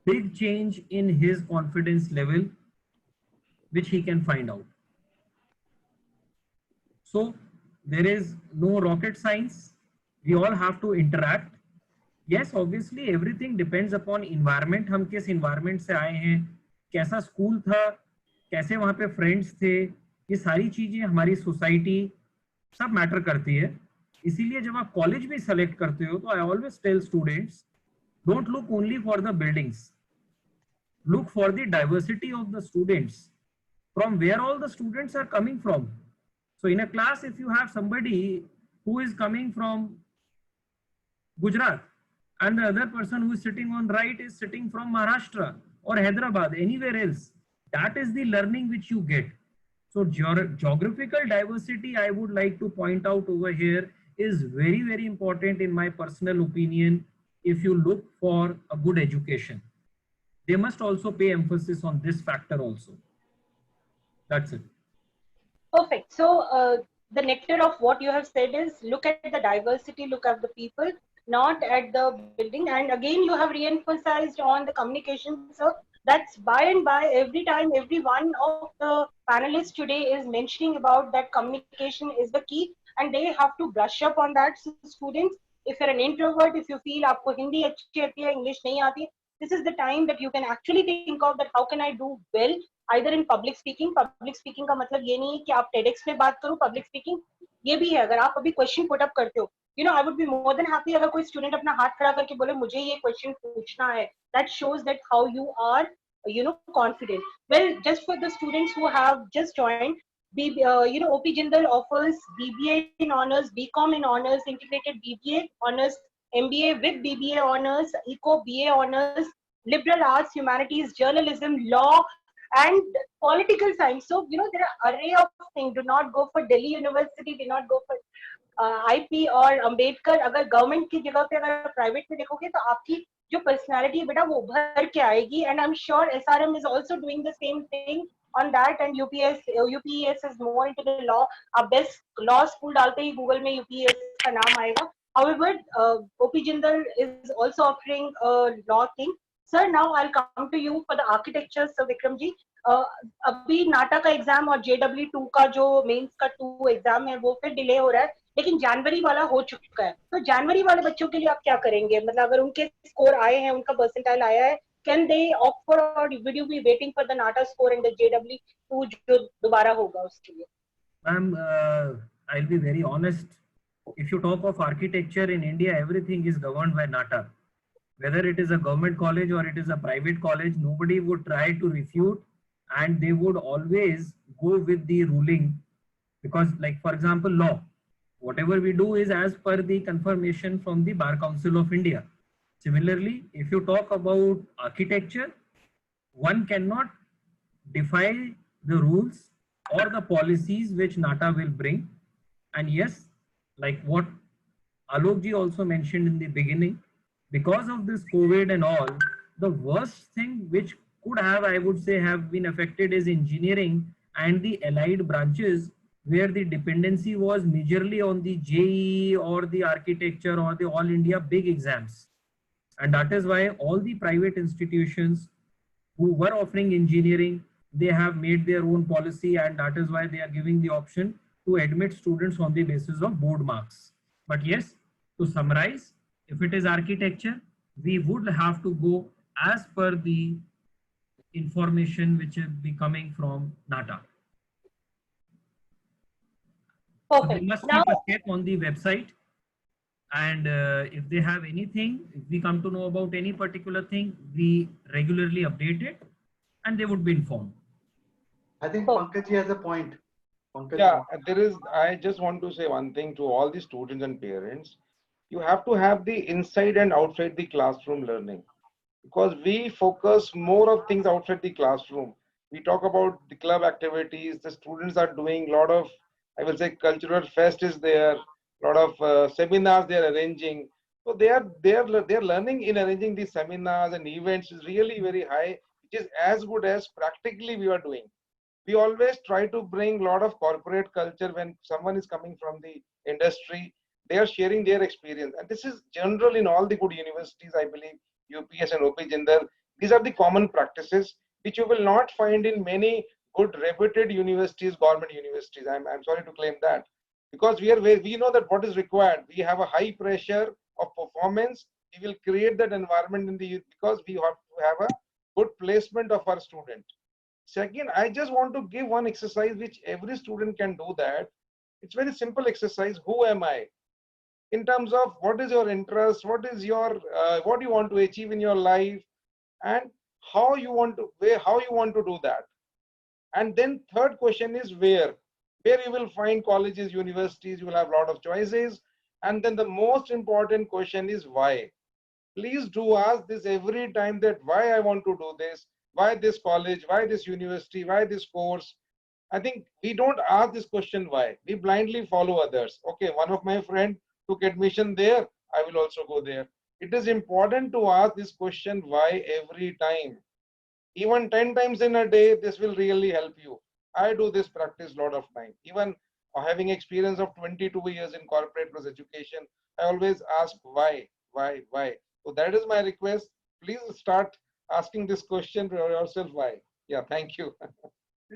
big change in his confidence level, which he can find out. So there is no rocket science. We all have to interact. Yes, obviously everything depends upon environment. हम किस environment से आए हैं, कैसा school था, कैसे वहाँ पे फ्रेंड्स थे, ये सारी चीजें हमारी सोसाइटी सब मैटर करती है. इसीलिए जब आप कॉलेज भी सेलेक्ट करते हो, तो I always tell students, don't look only for the buildings, look for the diversity of the students, from where all the students are coming from. So in a class, if you have somebody who is coming from Gujarat and the other person who is sitting on right is sitting from Maharashtra or Hyderabad, anywhere else, that is the learning which you get. So geographical diversity, I would like to point out over here, is very, very important in my personal opinion. If you look for a good education, they must also pay emphasis on this factor also. That's it. Perfect. So the nectar of what you have said is look at the diversity, look at the people, not at the building. And again, you have re-emphasized on the communication. So that's by and by, every time, every one of the panelists today is mentioning about that communication is the key, and they have to brush up on that. So students, if you're an introvert, if you feel आपको हिंदी अच्छी आती है, English नहीं आती, this is the time that you can actually think of that how can I do well either in public speaking. Public speaking का मतलब ये नहीं है कि आप TEDx पे बात करो. Public speaking ये भी है, अगर आप अभी क्वेश्चन पुट अप करते हो, you know, I would be more than happy अगर कोई स्टूडेंट अपना हाथ खड़ा करके बोले मुझे ये क्वेश्चन पूछना है. That shows that how you are, you know, confident. Well, just for the students who have just joined, you know, OP Jindal offers BBA in honors, BCom in honors, integrated BBA honors, MBA with BBA honors, Eco BA honors, liberal arts, humanities, journalism, law, and political science. So, you know, there are array of things. Do not go for Delhi University, do not go for IP और अम्बेडकर. अगर government की जगह पे अगर private में देखोगे तो आपकी जो पर्सनालिटी है बेटा वो उभर के आएगी. And I am sure SRM is also doing the same thing on that, and UPES is more into the law. आप बेस्ट लॉ स्कूल डालते ही गूगल में UPES का नाम आएगा. However, OP Jindal is also offering a law thing. Sir, now I'll come to you for the architecture. So Vikram ji, अभी नाटा का exam और JW2 का जो मेंस का 2 एग्जाम है वो फिर डिले हो रहा है, लेकिन जनवरी वाला हो चुका है. तो जनवरी वाले बच्चों के लिए आप क्या करेंगे? मतलब अगर उनके स्कोर आए हैं, उनका परसेंटाइल आया है, कैन दे ऑप्ट फॉर और will you be waiting for the NATA score and the JW2 जो दोबारा होगा उसके लिए? Ma'am, I'll be very honest. If you talk of architecture in India, everything is governed by NATA. Whether it is a government college or it is a private college, nobody would try to refute, and they would always go with the ruling. Because, like for example, law, whatever we do is as per the confirmation from the Bar Council of India. Similarly, if you talk about architecture, one cannot defy the rules or the policies which NATA will bring. And yes, like what Alok ji also mentioned in the beginning, because of this COVID and all, the worst thing which could have, I would say, have been affected is engineering and the allied branches, where the dependency was majorly on the JEE or the architecture or the all India big exams. And that is why all the private institutions who were offering engineering, they have made their own policy, and that is why they are giving the option to admit students on the basis of board marks. But yes, to summarize, if it is architecture, we would have to go as per the information which will be coming from NATA. So they must keep a check on the website, and if they have anything, if we come to know about any particular thing, we regularly update it, and they would be informed. I think Pankaj has a point. Pankaj, Yeah, there is. I just want to say one thing to all the students and parents. You have to have the inside and outside the classroom learning, because we focus more of things outside the classroom. We talk about the club activities. The students are doing a lot of, I will say, cultural fest is there. A lot of seminars they are arranging. So they are learning in arranging these seminars and events is really very high, which is as good as practically we are doing. We always try to bring a lot of corporate culture when someone is coming from the industry. They are sharing their experience, and this is general in all the good universities. I believe UPS and OP Jindal. These are the common practices which you will not find in many good reputed universities, government universities. I'm sorry to claim that, because we know that what is required. We have a high pressure of performance. We will create that environment in the, because we have to have a good placement of our student. Second, I just want to give one exercise which every student can do that. It's very simple exercise. Who am I? In terms of what is your interest, what is your what you want to achieve in your life, and how you want to do that. And then third question is where you will find colleges, universities. You will have a lot of choices. And then the most important question is why. Please do ask this every time, that why I want to do this, why this college, why this university, why this course. I think we don't ask this question why. We blindly follow others. Okay, one of my friend took admission there, I will also go there. It is important to ask this question why every time. Even 10 times in a day, this will really help you. I do this practice a lot of time. Even having experience of 22 years in corporate plus education, I always ask why. So that is my request. Please start asking this question to yourself why. Yeah, thank you.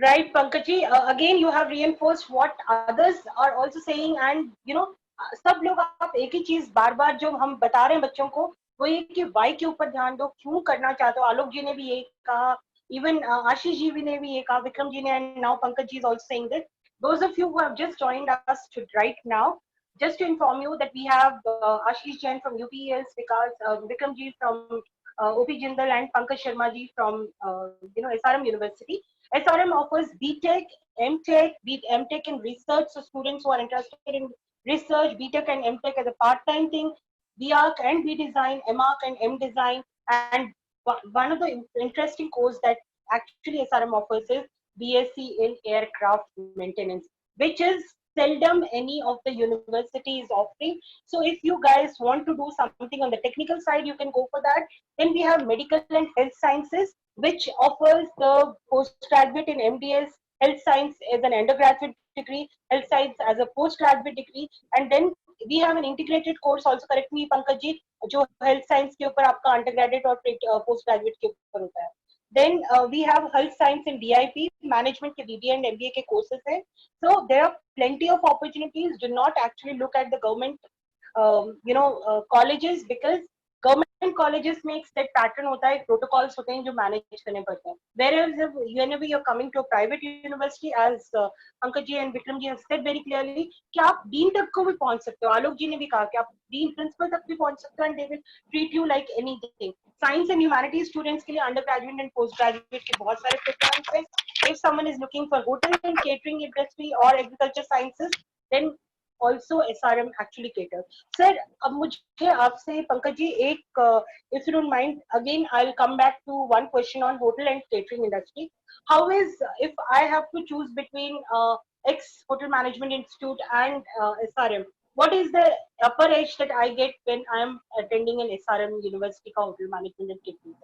Right, Pankaj, again you have reinforced what others are also saying, and you know सब लोग आप एक ही चीज बार बार जो हम बता रहे हैं बच्चों को, वो ये कि वाई के ऊपर ध्यान दो, क्यों करना चाहते हो। आलोक जी ने भी ये कहा, even आशीष जी ने भी ये कहा, विक्रम जी ने, and now Pankaj ji is also saying this. Those of you who have just joined us right now, just to inform you that we have Ashish Jain from UPES, because Vikram ji from OP Jindal, and Pankaj Sharma ji from SRM University. SRM offers BTech, MTech, MTech in research, so students who are interested in research, BTech and MTech as a part-time thing, BArch and B Design, MArch and M Design, and one of the interesting course that actually SRM offers is BSc in aircraft maintenance, which is seldom any of the university is offering. So if you guys want to do something on the technical side, you can go for that. Then we have medical and health sciences, which offers the postgraduate in MDS, health science as an undergraduate degree, health science as a postgraduate degree, and then we have an integrated course also. Correct me, Pankaj ji, जो health science के ऊपर आपका under graduate और post graduate के ऊपर होता है. Then we have health science in DIP, management के BBA and MBA के courses हैं. So there are plenty of opportunities. Do not actually look at the government, colleges, because government colleges में एक set pattern होता है, protocols होते हैं जो manage करने पड़ते हैं. Whereas whenever you're coming to a private university, as Pankaj ji and Vikram ji have said very clearly, कि आप dean तक को भी पहुंच सकते हो. आलोक जी ने भी कहा कि आप dean principal तक भी पहुंच सकते हो, and they will treat you like anything. Science and humanities students के लिए undergraduate and postgraduate के बहुत सारे programs हैं. If someone is looking for hotel and catering industry or agriculture sciences, then also SRM actually caters. Sir, अब मुझे आपसे पंकज जी एक, if you don't mind, again I'll come back to one question on hotel and catering industry. How is, if I have to choose between ex Hotel Management Institute and SRM, what is the upper edge that I get when I am attending an SRM University का Hotel Management and Catering?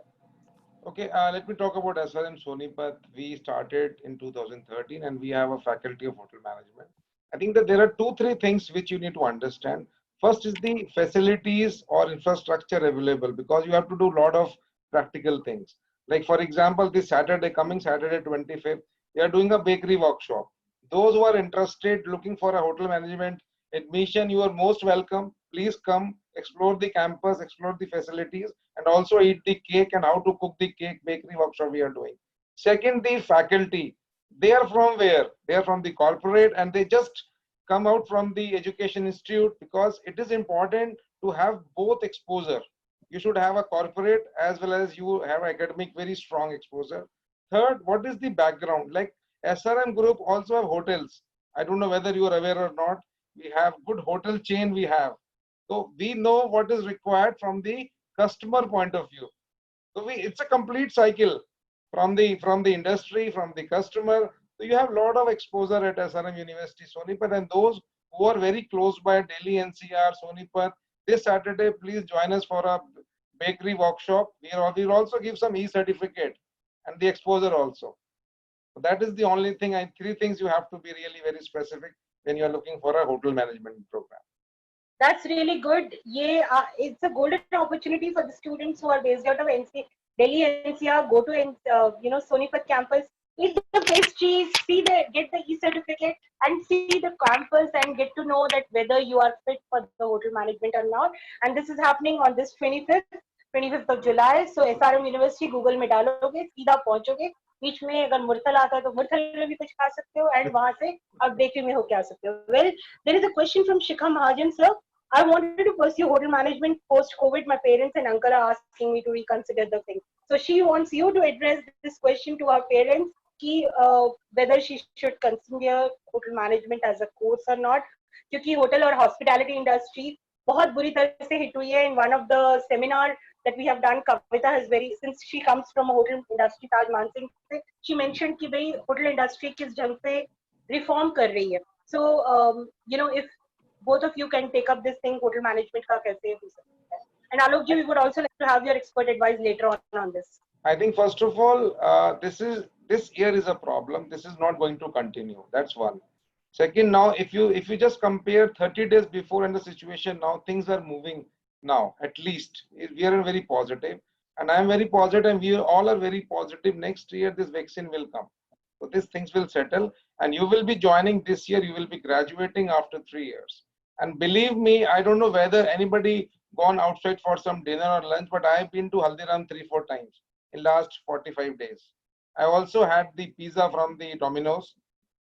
Okay, let me talk about SRM Sonipat. We started in 2013 and we have a faculty of hotel management. I think that there are 2-3 things which you need to understand. First is the facilities or infrastructure available, because you have to do a lot of practical things. Like for example, this Saturday, coming Saturday 25th, we are doing a bakery workshop. Those who are interested, looking for a hotel management admission, you are most welcome. Please come, explore the campus, explore the facilities, and also eat the cake and how to cook the cake bakery workshop we are doing. Second, the faculty. They are from where? They are from the corporate, and they just come out from the education institute, because it is important to have both exposure. You should have a corporate as well as you have academic, very strong exposure. Third, what is the background? Like SRM group also have hotels. I don't know whether you are aware or not. We have good hotel chain we have. So we know what is required from the customer point of view. So it's a complete cycle from the industry, from the customer. So you have a lot of exposure at SRM University Sonipat, and those who are very close by Delhi NCR, Sonipat, this Saturday, please join us for a bakery workshop. We'll also give some e-certificate and the exposure also. So that is the only thing. 3 things you have to be really very specific when you are looking for a hotel management program. That's really good. Yeah, it's a golden opportunity for the students who are based out of Delhi NCR. Go to Sonipat campus, eat the pastries, get the e-certificate, and see the campus and get to know that whether you are fit for the hotel management or not. And this is happening on this 25th of July. So SRM University Google में डालोगे, सीधा पहुंचोगे. बीच में अगर मुरथल आता है तो मुरथल में भी कुछ खा सकते हो, एंड वहां से आप बेकरी में होके आ सकते हो. Well, there is a question from Shikha Mahajan, sir. I wanted to pursue hotel management post-COVID. My parents and uncle are asking me to reconsider the thing. So she wants you to address this question to our parents, कि whether she should consider hotel management as a course or not. क्योंकि hotel और hospitality industry बहुत बुरी तरह से hit हुई है. In one of the seminar that we have done, Kavita has since she comes from a hotel industry, Taj Mansingh से, she mentioned कि भाई hotel industry किस ढंग से reform कर रही है. So if both of you can take up this thing, hotel management का कैसे हो सकता है. And Alok ji, we would also like to have your expert advice later on this. I think first of all, this year is a problem. This is not going to continue. That's one. Second, now if you just compare 30 days before and the situation now, things are moving now. At least we are very positive, and I am very positive, and we all are very positive. Next year, this vaccine will come. So these things will settle, and you will be joining this year. You will be graduating after 3 years. And believe me, I don't know whether anybody gone outside for some dinner or lunch, but I've been to Haldiram 3-4 times in last 45 days. I also had the pizza from the Domino's.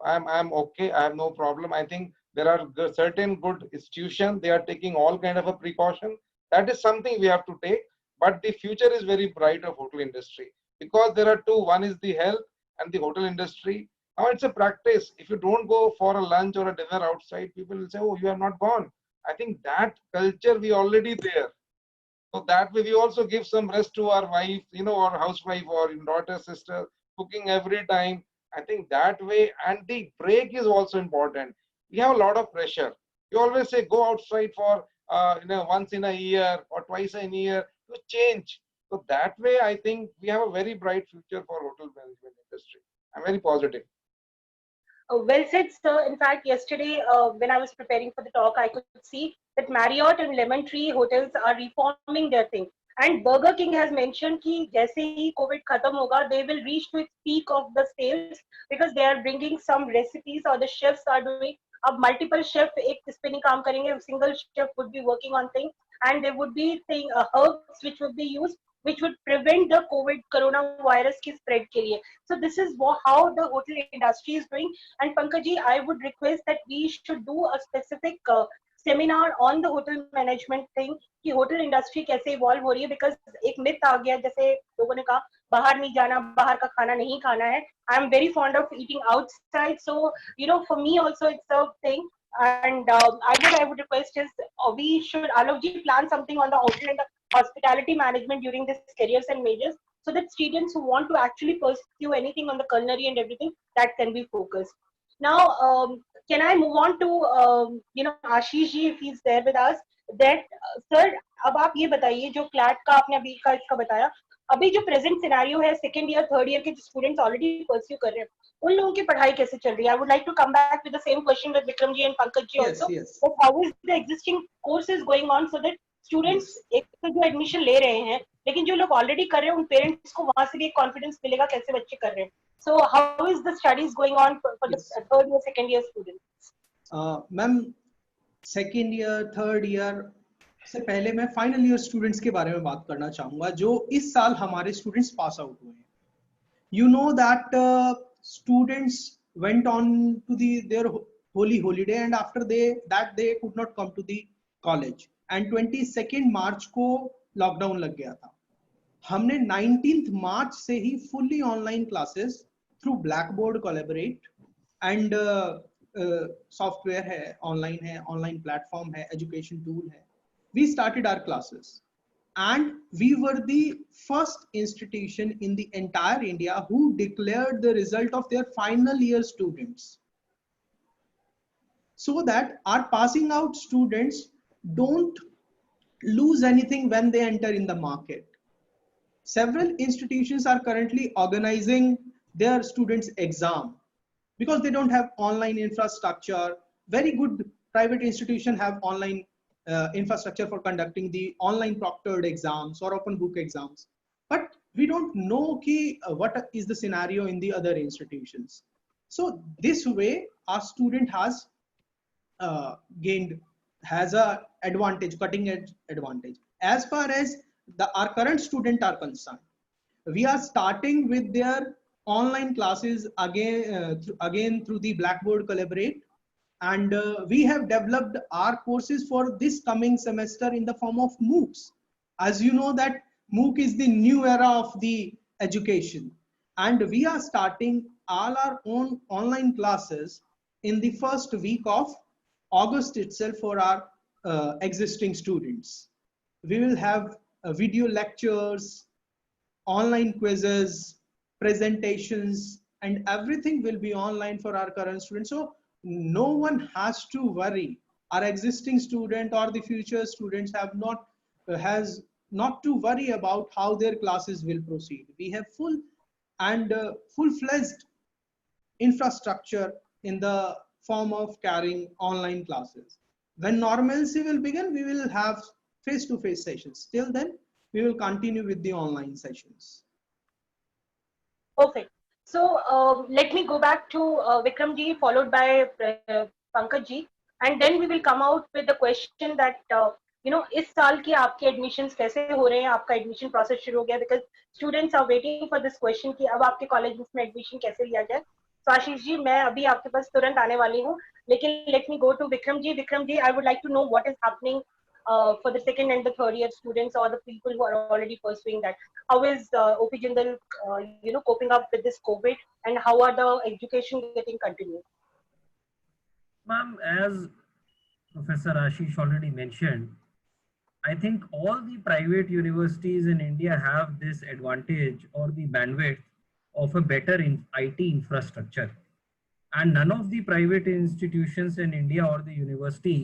I'm okay. I have no problem. I think there are certain good institutions. They are taking all kind of a precaution. That is something we have to take. But the future is very bright of hotel industry because there are two. One is the health and the hotel industry. Now it's a practice. If you don't go for a lunch or a dinner outside, people will say, "Oh, you have not gone." I think that culture we already there. So that way we also give some rest to our wife, or housewife or daughter, sister, cooking every time. I think that way, and the break is also important. We have a lot of pressure. You always say go outside for once in a year or twice in a year to change. So that way, I think we have a very bright future for hotel management industry. I'm very positive. Well said, sir. In fact, yesterday when I was preparing for the talk, I could see that Marriott and Lemon Tree hotels are reforming their thing. And Burger King has mentioned कि जैसे ही COVID खत्म होगा, they will reach to its peak of the sales because they are bringing some recipes or the chefs are doing. अब multiple chef एक इस पे नहीं काम करेंगे, single chef would be working on things and there would be herbs which would be used which would prevent the COVID coronavirus की spread के लिए. So this is how the hotel industry is doing. And Pankaj ji, I would request that we should do a specific seminar on the hotel management thing कि hotel industry कैसे evolve हो रही है because एक myth आ गया जैसे लोगों ने कहा बाहर नहीं जाना बाहर का खाना नहीं खाना है. I am very fond of eating outside, so for me also it's a thing. And I would request is we should Alok ji plan something on the hotel and the hospitality management during this careers and majors so that students who want to actually pursue anything on the culinary and everything that can be focused. Now, can I move on to Ashish ji if he's there with us? That sir, अब आप ये बताइए जो CLAT का आपने अभी का इसका बताया अभी जो प्रेजेंट सिनेरियो है सेकंड ईयर थर्ड ईयर के जो स्टूडेंट्स ऑलरेडी परस्यू कर रहे हैं उन लोगों की पढ़ाई कैसे चल रही है? I would like to come back with the same question with Vikram ji and Pankaj ji Yes, also yes, that how is the existing courses going on so that students yes. एक तो जो एडमिशन ले रहे हैं लेकिन जो लोग ऑलरेडी कर रहे हैं उन पेरेंट्स को वहां से भी एक कॉन्फिडेंस मिलेगा कैसे बच्चे कर रहे हैं. So how is the studies going on for the Yes. third year, second year students? Ma'am second year third year से पहले मैं फाइनल ईयर स्टूडेंट्स के बारे में बात करना चाहूंगा जो इस साल हमारे स्टूडेंट्स पास आउट हुए हैं. You know that students went on to their holy holiday and after that they could not come to the college and 22nd मार्च को लॉकडाउन लग गया था. हमने 19th मार्च से ही fully online classes through Blackboard collaborate and software है, online platform है, education tool है. We started our classes and we were the first institution in the entire India who declared the result of their final year students so that our passing out students don't lose anything when they enter in the market. Several institutions are currently organizing their students exam because they don't have online infrastructure. Very good private institutions have online infrastructure for conducting the online proctored exams or open book exams, but we don't know what is the scenario in the other institutions. So this way our student has has a advantage, cutting edge advantage. As far as our current student are concerned, we are starting with their online classes again through the Blackboard Collaborate. And we have developed our courses for this coming semester in the form of MOOCs. As you know that MOOC is the new era of the education. And we are starting all our own online classes in the first week of August itself for our existing students. We will have video lectures, online quizzes, presentations, and everything will be online for our current students. So no one has to worry. Our existing student or the future students has not to worry about how their classes will proceed. We have full-fledged infrastructure in the form of carrying online classes. When normalcy will begin, we will have face-to-face sessions. Till then, we will continue with the online sessions. Perfect. So let me go back to Vikram ji, followed by Pankaj ji, and then we will come out with the question that इस साल के आपके admissions कैसे हो रहे हैं, आपका admission process शुरू हो गया, because students are waiting for this question कि अब आपके कॉलेज में एडमिशन कैसे लिया जाए. तो आशीष जी, मैं अभी आपके पास तुरंत आने वाली हूँ, लेकिन let me go to Vikram ji. Vikram ji, I would like to know what is happening for the second and the third year students or the people who are already pursuing that. How is OP Jindal, coping up with this COVID, and how are the education getting continued? Ma'am, as Professor Ashish already mentioned, I think all the private universities in India have this advantage or the bandwidth of a better IT infrastructure. And none of the private institutions in India or the university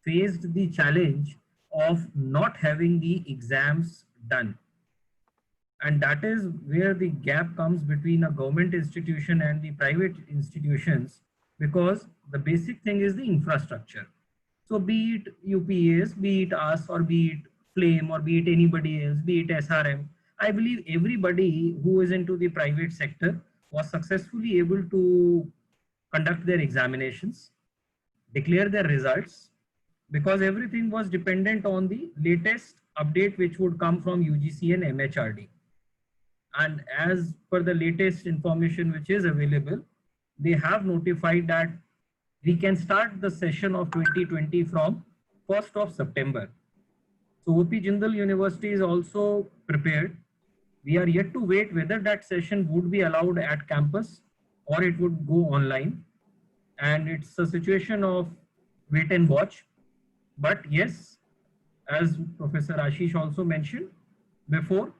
faced the challenge of not having the exams done. And that is where the gap comes between a government institution and the private institutions, because the basic thing is the infrastructure. So be it UPAs, be it us, or be it Flame, or be it anybody else, be it SRM, I believe everybody who is into the private sector was successfully able to conduct their examinations, declare their results, because everything was dependent on the latest update which would come from UGC and MHRD. And as per the latest information which is available, they have notified that we can start the session of 2020 from 1st of September. So OP Jindal University is also prepared. We are yet to wait whether that session would be allowed at campus or it would go online. And it's a situation of wait and watch. But yes, as Professor Ashish also mentioned before,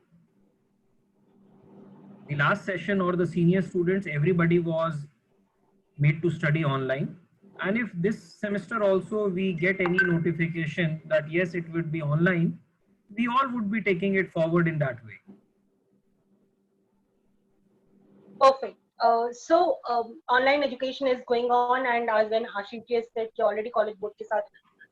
the last session or the senior students, everybody was made to study online. And if this semester also we get any notification that yes, it would be online, we all would be taking it forward in that way. Perfect. So online education is going on, and as when Ashish ji has said, कि already college board के साथ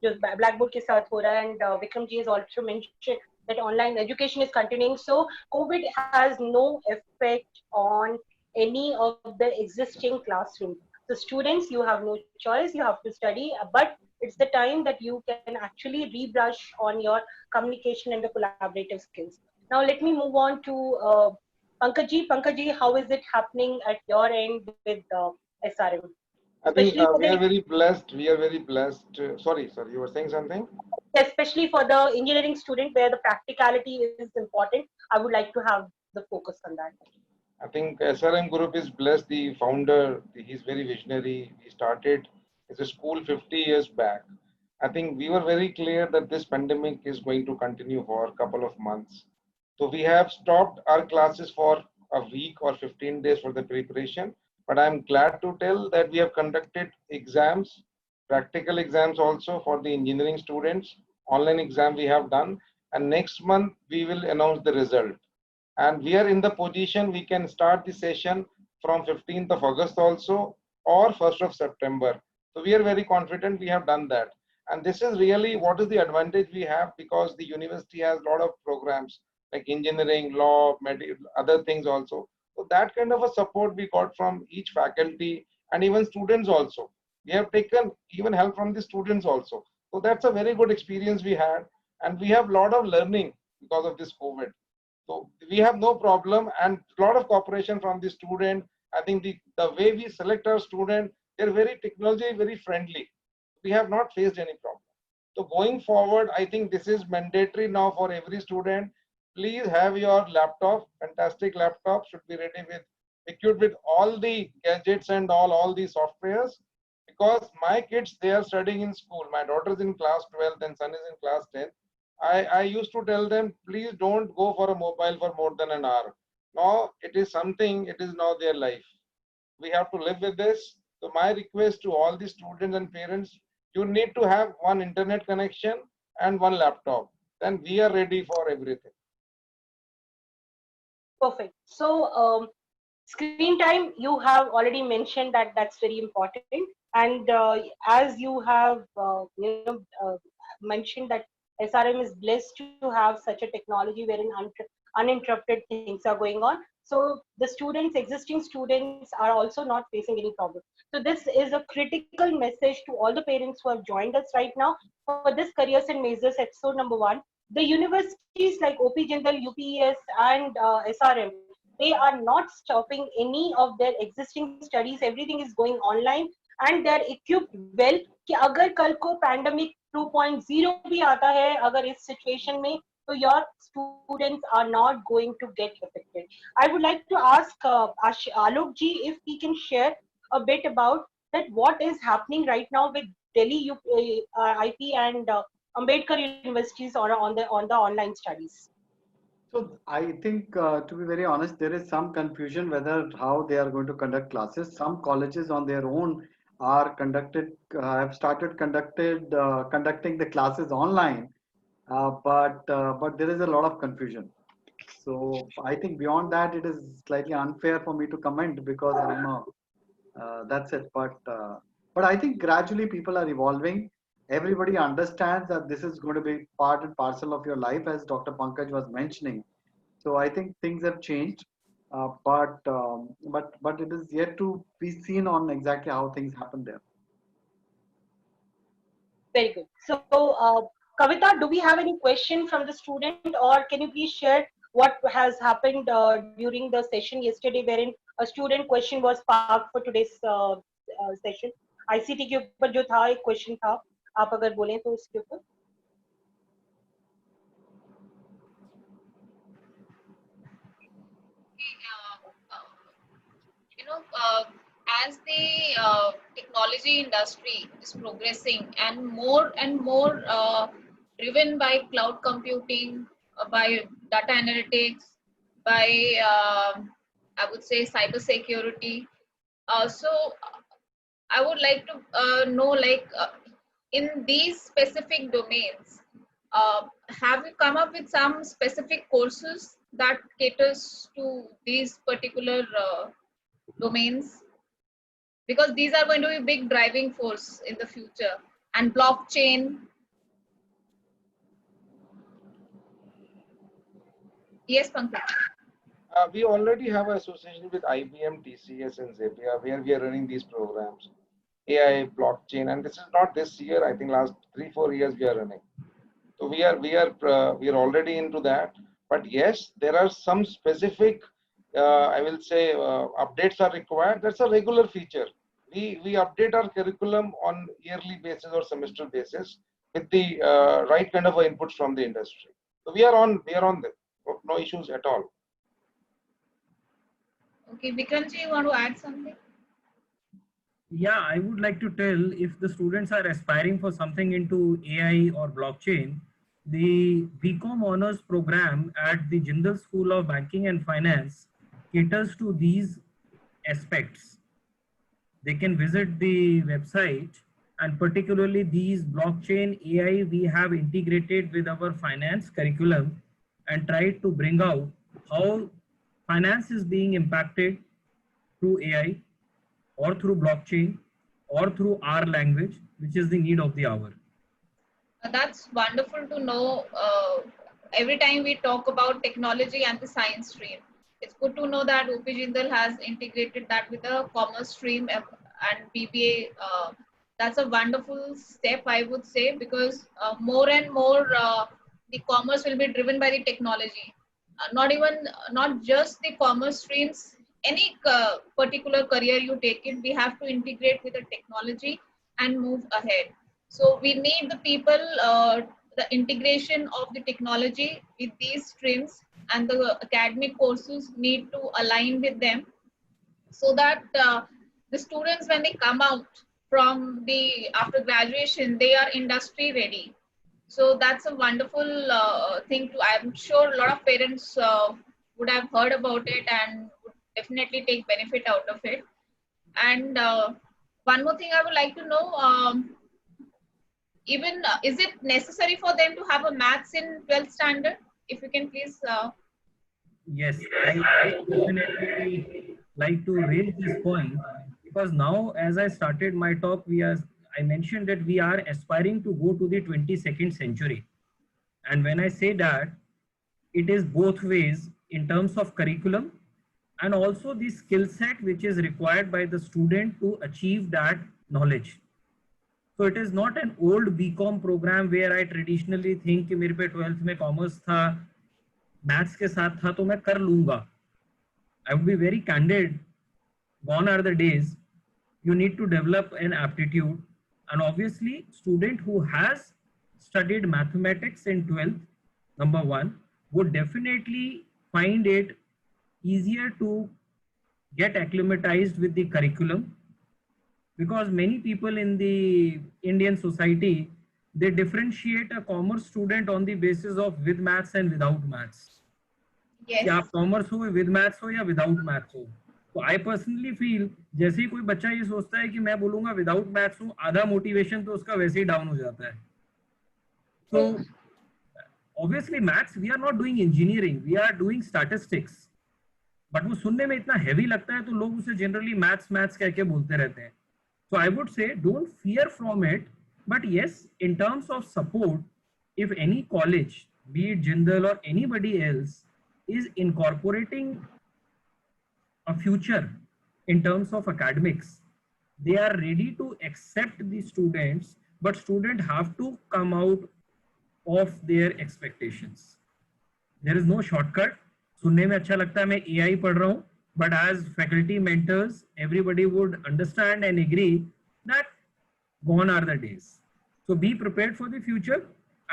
जो blackboard के साथ हो रहा है, and Vikram ji has also mentioned that online education is continuing. So COVID has no effect on any of the existing classrooms. So students, you have no choice, you have to study, but it's the time that you can actually rebrush on your communication and the collaborative skills. Now let me move on to Pankaj ji, how is it happening at your end with SRM? I think Especially for we are the, very blessed. We are very blessed. Sorry, you were saying something? especially for the engineering student where the practicality is important. I would like to have the focus on that. I think SRM Group is blessed. The founder, he's very visionary. He started as a school 50 years back. I think we were very clear that this pandemic is going to continue for a couple of months. So we have stopped our classes for a week or 15 days for the preparation. But I'm glad to tell that we have conducted exams, practical exams also for the engineering students. Online exam we have done. And next month we will announce the result. And we are in the position we can start the session from 15th of August also, or 1st of September. So we are very confident we have done that. And this is really what is the advantage we have, because the university has a lot of programs like engineering, law, other things also. So that kind of a support we got from each faculty and even students also. We have taken even help from the students also. So that's a very good experience we had. And we have a lot of learning because of this COVID. So we have no problem, and a lot of cooperation from the student. I think the way we select our student, they're very technology, very friendly. We have not faced any problem. So going forward, I think this is mandatory now for every student. Please have your laptop, fantastic laptop, should be ready with, equipped with all the gadgets and all the softwares. Because my kids, they are studying in school. My daughter is in class 12th and son is in class 10th. I used to tell them, please don't go for a mobile for more than an hour. Now it is something, it is now their life. We have to live with this. So my request to all the students and parents, you need to have one internet connection and one laptop. Then we are ready for everything. Perfect. So screen time, you have already mentioned that that's very important. And as you have mentioned that SRM is blessed to have such a technology wherein uninterrupted things are going on. So the students, existing students, are also not facing any problem. So this is a critical message to all the parents who have joined us right now for this Careers and Mazes episode number 1. The universities like OP Jindal, UPES, and SRM, they are not stopping any of their existing studies. Everything is going online, and they are equipped well कि अगर कल को pandemic 2.0 भी आता है अगर इस situation में, so your students are not going to get affected. I would like to ask Alok ji if he can share a bit about that what is happening right now with Delhi IP and Ambedkar universities on the online studies. So I think, to be very honest, there is some confusion whether how they are going to conduct classes. Some colleges on their own are have started conducting the classes online, but there is a lot of confusion. So I think beyond that, it is slightly unfair for me to comment because that's it. But I think gradually people are evolving. Everybody understands that this is going to be part and parcel of your life, as Dr. Pankaj was mentioning. So I think things have changed, but it is yet to be seen on exactly how things happen there. Very good. So, Kavita, do we have any question from the student, or can you please share what has happened during the session yesterday, wherein a student question was parked for today's session? ICT के ऊपर जो था एक question था, आप अगर बोलें तो उसके ऊपर. As the technology industry is progressing and more driven by cloud computing, by data analytics, by I would say cyber security. So I would like to know, like in these specific domains, have you come up with some specific courses that caters to these particular domains? Because these are going to be big driving force in the future. And blockchain. Yes, Pankaj. We already have an association with IBM, TCS, and Zapier, where we are running these programs, AI, blockchain, and this is not this year. I think last 3-4 years we are running. So we are already into that. But yes, there are some specific, I will say, updates are required. That's a regular feature. We update our curriculum on yearly basis or semester basis with the right kind of inputs from the industry. So we are on them. No issues at all. Okay, Vikramji, you want to add something? Yeah, I would like to tell, if the students are aspiring for something into AI or blockchain, the BCom Honors program at the Jindal School of Banking and Finance caters to these aspects. They can visit the website, and particularly these blockchain AI we have integrated with our finance curriculum and tried to bring out how finance is being impacted through AI or through blockchain or through our language, which is the need of the hour. That's wonderful to know. Every time we talk about technology and the science stream, it's good to know that OP Jindal has integrated that with the commerce stream and BBA. That's a wonderful step, I would say, because more and more the commerce will be driven by the technology. Not just the commerce streams, any particular career you take it, we have to integrate with the technology and move ahead. So we need the people, the integration of the technology with these streams, and the academic courses need to align with them, so that the students, when they come out from after graduation, they are industry ready. So that's a wonderful thing to, I'm sure a lot of parents would have heard about it and would definitely take benefit out of it. And one more thing I would like to know, even is it necessary for them to have a maths in 12th standard? If you can please. Yes, I definitely like to raise this point, because now, as I started my talk, I mentioned that we are aspiring to go to the 22nd century. And when I say that, it is both ways in terms of curriculum and also the skill set which is required by the student to achieve that knowledge. So it is not an old BCom program where I traditionally think कि मेरे पे 12th में commerce था, maths के साथ था तो मैं कर लूँगा. I would be very candid. Gone are the days. You need to develop an aptitude, and obviously student who has studied mathematics in 12th, number one, would definitely find it easier to get acclimatized with the curriculum, because many people in the Indian society, they differentiate a commerce student on the basis of with maths and without maths. Yes. कि आप commerce हो with maths हो या without maths हो. तो I personally feel जैसे ही कोई बच्चा ये सोचता है कि मैं बोलूंगा विदाउट मैथ्स हूँ, आधा मोटिवेशन तो उसका वैसे ही डाउन हो जाता है. तो obviously maths, we are not doing engineering, we are doing statistics, but वो सुनने में इतना हैवी लगता है तो लोग उसे जनरली मैथ्स मैथ्स कह के बोलते रहते हैं. So I would say don't fear from it, but yes, in terms of support, if any college, be it Jindal और anybody else, is incorporating a future in terms of academics, they are ready to accept the students, but students have to come out of their expectations. There is no shortcut. सुनने में अच्छा लगता है मैं AI पढ़ रहा हूँ, but as faculty mentors, everybody would understand and agree that gone are the days. So be prepared for the future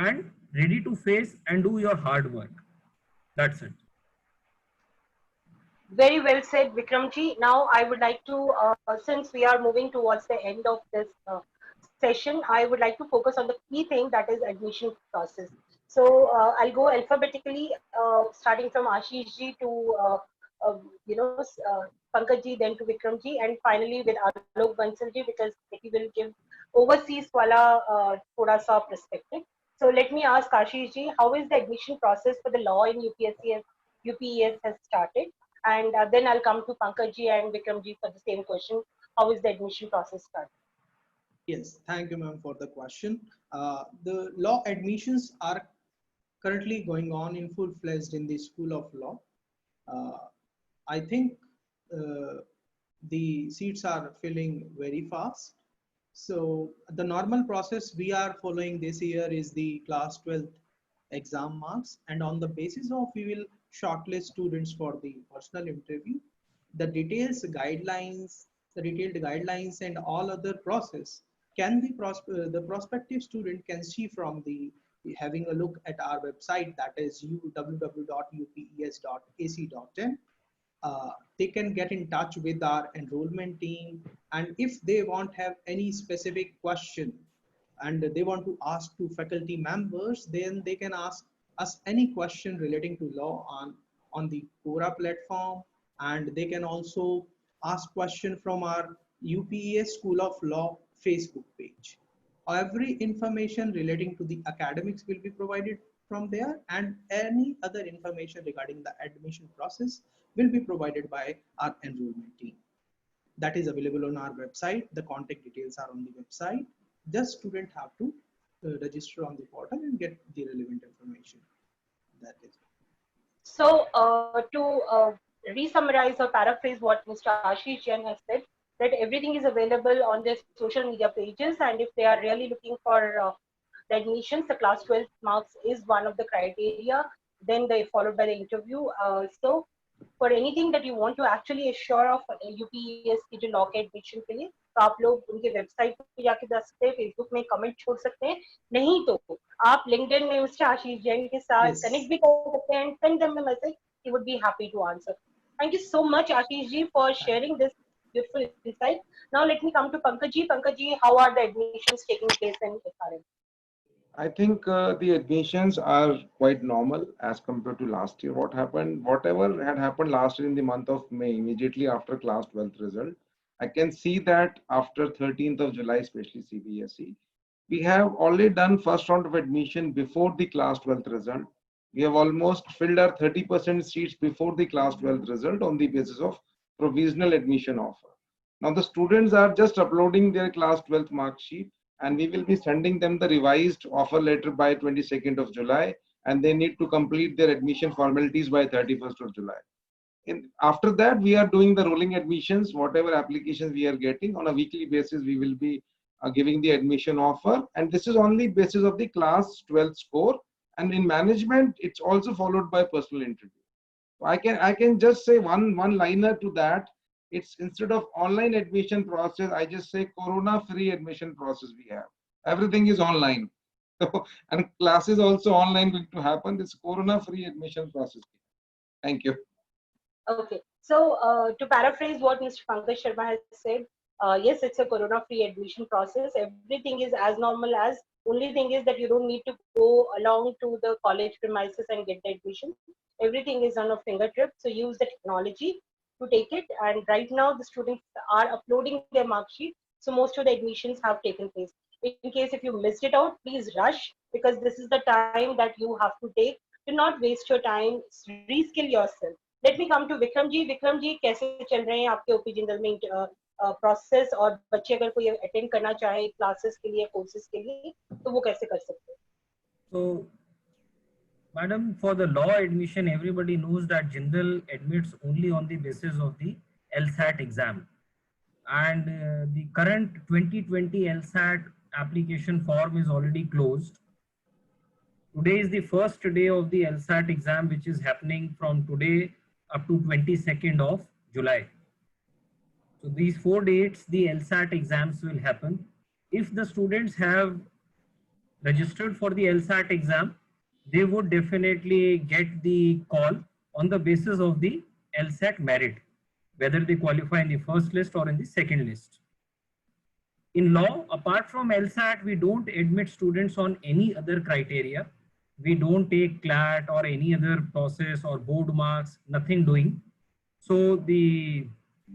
and ready to face and do your hard work. That's it. Very well said, Vikramji. Now I would like to, since we are moving towards the end of this session, I would like to focus on the key thing, that is admission process. So I'll go alphabetically, starting from Ashish ji to, Pankaj ji, then to Vikram ji, and finally with Alok Bansal ji, because he will give overseas wala thoda sa perspective. So let me ask Ashish ji, how is the admission process for the law in UPES has started? And then I'll come to Pankaj ji and Vikram ji for the same question. How is the admission process started? Yes, thank you, ma'am, for the question. The law admissions are currently going on in full-fledged in the School of Law. I think the seats are filling very fast. So the normal process we are following this year is the class 12th exam marks, and on the basis of we will shortlist students for the personal interview. The detailed guidelines and all other process can be the prospective student can see from the having a look at our website, that is www.upes.ac.in. They can get in touch with our enrollment team, and if they want have any specific question and they want to ask to faculty members, then they can ask us any question relating to law on the Quora platform, and they can also ask question from our UPES School of Law Facebook page. Every information relating to the academics will be provided from there, and any other information regarding the admission process will be provided by our enrollment team. That is available on our website. The contact details are on the website. Just student have to register on the portal and get the relevant information. That is. So to re-summarize or paraphrase what Mr. Ashish Jain has said, that everything is available on their social media pages, and if they are really looking for the admissions, the class 12 marks is one of the criteria, then they followed by the interview. So for anything that you want to actually assure of UPES की जो law के admission के लिए, तो आप लोग उनके website पे जाके जा सकते हैं, फेसबुक में कमेंट छोड़ सकते हैं, नहीं तो आप लिंक्डइन में मिस्टर आशीष जैन के साथ कनेक्ट भी कर सकते हैं, send them a message. He would be happy to answer. Thank you so much, Ashish ji, for sharing this beautiful insight. Now let me come to Pankaj ji. Pankaj ji, how are the admissions taking place in SRM? I think the admissions are quite normal as compared to last year. Whatever had happened last year in the month of May, immediately after class 12th result, I can see that after 13th of July, especially CBSE, we have already done first round of admission before the class 12th result. We have almost filled our 30% seats before the class 12th result on the basis of provisional admission offer. Now the students are just uploading their class 12th mark sheet, and we will be sending them the revised offer letter by 22nd of July, and they need to complete their admission formalities by 31st of July. After that, we are doing the rolling admissions. Whatever applications we are getting on a weekly basis, we will be giving the admission offer, and this is only basis of the class 12 score. And in management, it's also followed by personal interview. I can just say one liner to that. It's instead of online admission process, I just say corona free admission process we have. Everything is online. And classes also online going to happen. This corona free admission process. Thank you. Okay. So to paraphrase what Mr. Pankaj Sharma has said, yes, it's a corona-free admission process. Everything is as normal as. Only thing is that you don't need to go along to the college premises and get the admission. Everything is on a fingertip. So use the technology to take it. And right now the students are uploading their mark sheet. So most of the admissions have taken place. In case if you missed it out, please rush, because this is the time that you have to take. Do not waste your time. Reskill yourself. Let me come to Vikram ji. Vikram ji, कैसे चल रहे हैं आपके OP Jindal में process, और बच्चे अगर कोई अटेंड करना चाहे क्लासेस के लिए, कोर्सेज के लिए, तो वो कैसे कर सकते हैं? So, madam, for the law admission, everybody knows that Jindal admits only on the basis of the LSAT exam, and the current 2020 LSAT application form is already closed. Today is the first day of the LSAT exam, which is happening from today up to 22nd of July. So these 4 dates, the LSAT exams will happen. If the students have registered for the LSAT exam, they would definitely get the call on the basis of the LSAT merit, whether they qualify in the first list or in the second list. In law, apart from LSAT, we don't admit students on any other criteria. We don't take CLAT or any other process or board marks, nothing doing. So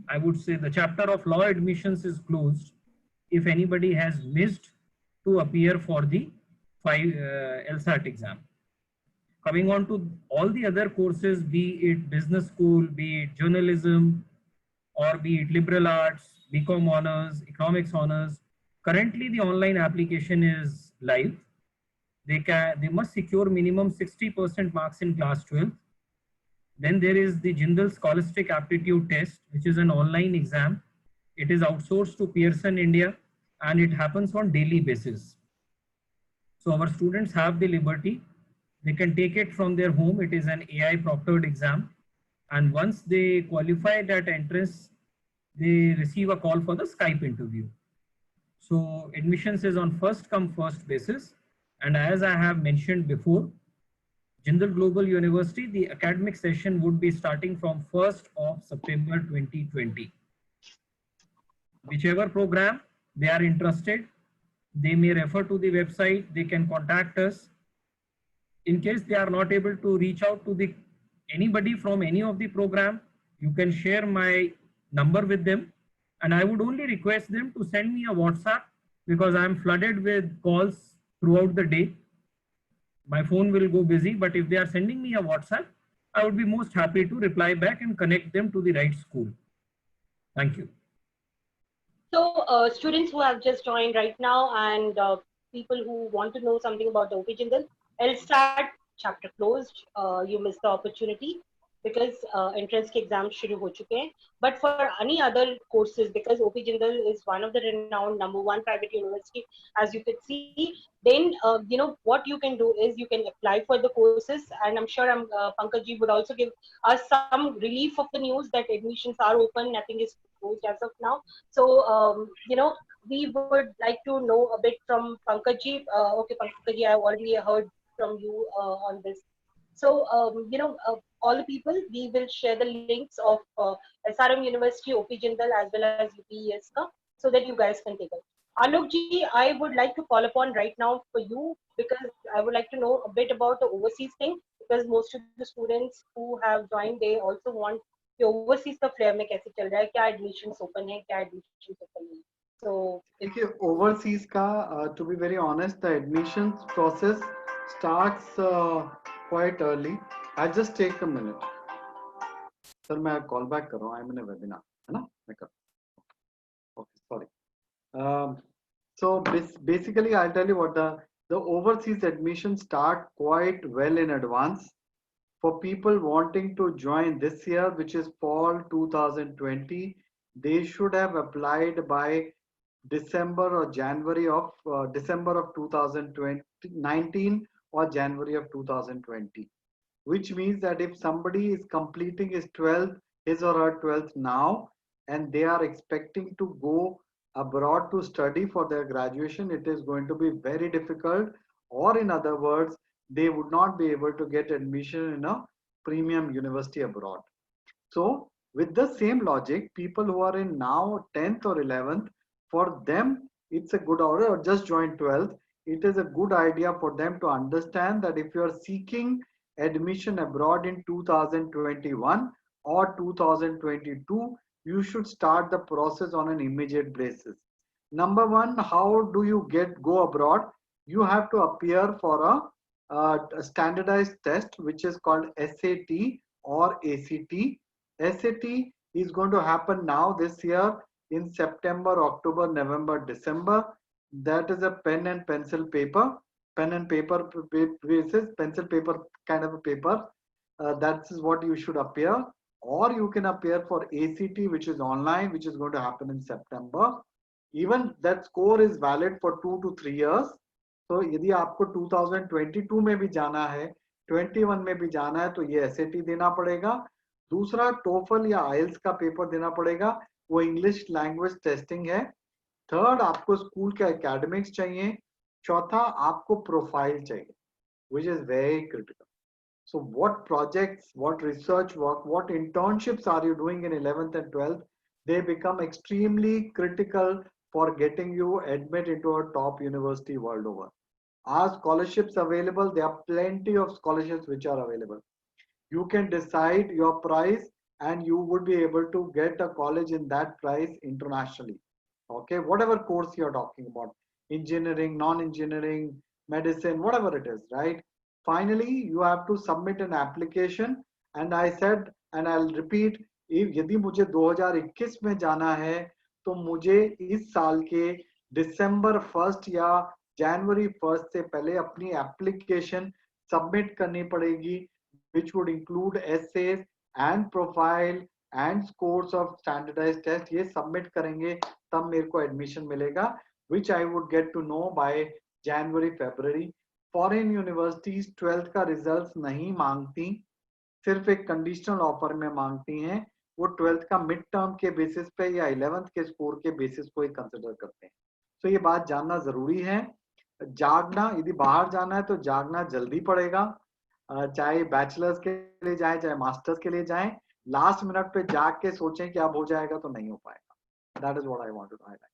I would say the chapter of law admissions is closed if anybody has missed to appear for the LSAT exam. Coming on to all the other courses, be it business school, be it journalism, or be it liberal arts, BCom honors, economics honors, currently the online application is live. They must secure minimum 60% marks in class 12. Then there is the Jindal Scholastic Aptitude Test, which is an online exam. It is outsourced to Pearson India, and it happens on daily basis. So our students have the liberty. They can take it from their home. It is an AI proctored exam. And once they qualify that entrance, they receive a call for the Skype interview. So admissions is on first come first basis. And as I have mentioned before, Jindal Global University, the academic session would be starting from 1st of September 2020. Whichever program they are interested, they may refer to the website, they can contact us. In case they are not able to reach out to anybody from any of the program, you can share my number with them, and I would only request them to send me a WhatsApp, because I am flooded with calls throughout the day. My phone will go busy, but if they are sending me a WhatsApp, I would be most happy to reply back and connect them to the right school. Thank you. So students who have just joined right now, and people who want to know something about the OP Jindal, LSAT chapter closed. You missed the opportunity because entrance ke exams shuru ho chuke hain. But for any other courses, because OP Jindal is one of the renowned #1 private university, as you could see, then what you can do is you can apply for the courses, and I'm sure Pankaj ji would also give us some relief of the news that admissions are open, nothing is closed as of now. So we would like to know a bit from Pankaj ji. Okay, Pankaj ji, I have already heard from you on this. So all the people, we will share the links of SRM University, OP Jindal, as well as UPES, so that you guys can take it. Alok ji, I would like to call upon right now for you, because I would like to know a bit about the overseas thing, because most of the students who have joined, they also want the overseas का flare में कैसे चल रहा है, क्या admissions open है, क्या admissions open है. So देखिए overseas का, to be very honest, the admissions process starts quite early. I'll just take a minute. Sir, मैं call back कर रहा हूँ. I'm in a webinar, है ना? मैं कर. Okay, sorry. So basically, I'll tell you what the the overseas admissions start quite well in advance. For people wanting to join this year, which is fall 2020, they should have applied by December or January of December of 2019 or January of 2020, which means that if somebody is completing his 12th, his or her 12th now, and they are expecting to go abroad to study for their graduation, it is going to be very difficult, or in other words, they would not be able to get admission in a premium university abroad. So with the same logic, people who are in now 10th or 11th, for them, it's a good order, or just join 12th. It is a good idea for them to understand that if you are seeking admission abroad in 2021 or 2022, you should start the process on an immediate basis. Number one, how do you go abroad? You have to appear for a standardized test, which is called SAT or ACT. SAT is going to happen now this year in September, October, November, December. That is a pen and pencil paper, pen and paper basis, pencil paper kind of a paper. That is what you should appear. Or you can appear for ACT, which is online, which is going to happen in September. Even that score is valid for 2 to 3 years. तो यदि आपको 2022 में भी जाना है, 21 में भी जाना है, तो ये SAT देना पड़ेगा. दूसरा टोफल या आइल्स का पेपर देना पड़ेगा, वो इंग्लिश लैंग्वेज टेस्टिंग है. थर्ड, आपको स्कूल के एकेडमिक्स चाहिए. चौथा, आपको प्रोफाइल चाहिए, which is very critical. So what projects, what research work, what internships are you doing in 11th and 12th? They become extremely critical for getting you admit into a top university world over. Are scholarships available? There are plenty of scholarships which are available. You can decide your price and you would be able to get a college in that price internationally. Okay, whatever course you're talking about, engineering, non-engineering, medicine, whatever it is, right? Finally, you have to submit an application. And I said, and I'll repeat, if यदि मुझे 2021 में जाना है, तो मुझे इस साल के दिसंबर 1 या जनवरी 1 से पहले अपनी एप्लीकेशन सबमिट करनी पड़ेगी, which would include essays and profile and scores of standardized test. ये सबमिट करेंगे तब मेरे को एडमिशन मिलेगा, which I would get to know by January, February. Foreign universities 12th का रिजल्ट नहीं मांगती, सिर्फ एक कंडीशनल ऑफर में मांगती हैं. वो 12th का मिड टर्म के बेसिस पे या 11th के स्कोर के बेसिस को ही कंसिडर करते हैं. तो ये बात जानना जरूरी है. जागना, यदि बाहर जाना है तो जागना जल्दी पड़ेगा, चाहे बैचलर्स के लिए जाए चाहे मास्टर्स के लिए जाए. लास्ट मिनट पे जाग के सोचें कि अब हो जाएगा तो नहीं हो पाएगा. That is what I want to highlight.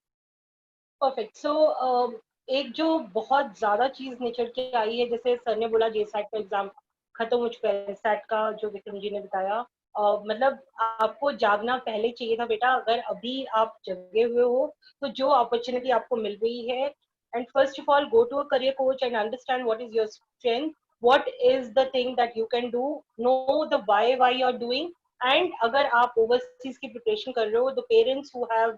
Perfect. So एक जो बहुत ज्यादा चीज निकल के आई है, जैसे सर ने बोला जेसैट का एग्जाम खत्म हो चुका है, सैट का जो विक्रम जी ने बताया, मतलब आपको जागना पहले चाहिए था बेटा. अगर अभी आप जगे हुए हो तो जो अपॉर्चुनिटी आपको मिल रही है, and first of all go to a career coach and understand what is your strength, what is the thing that you can do, know the why you are doing. And अगर आप overseas की preparation कर रहे हो, the parents who have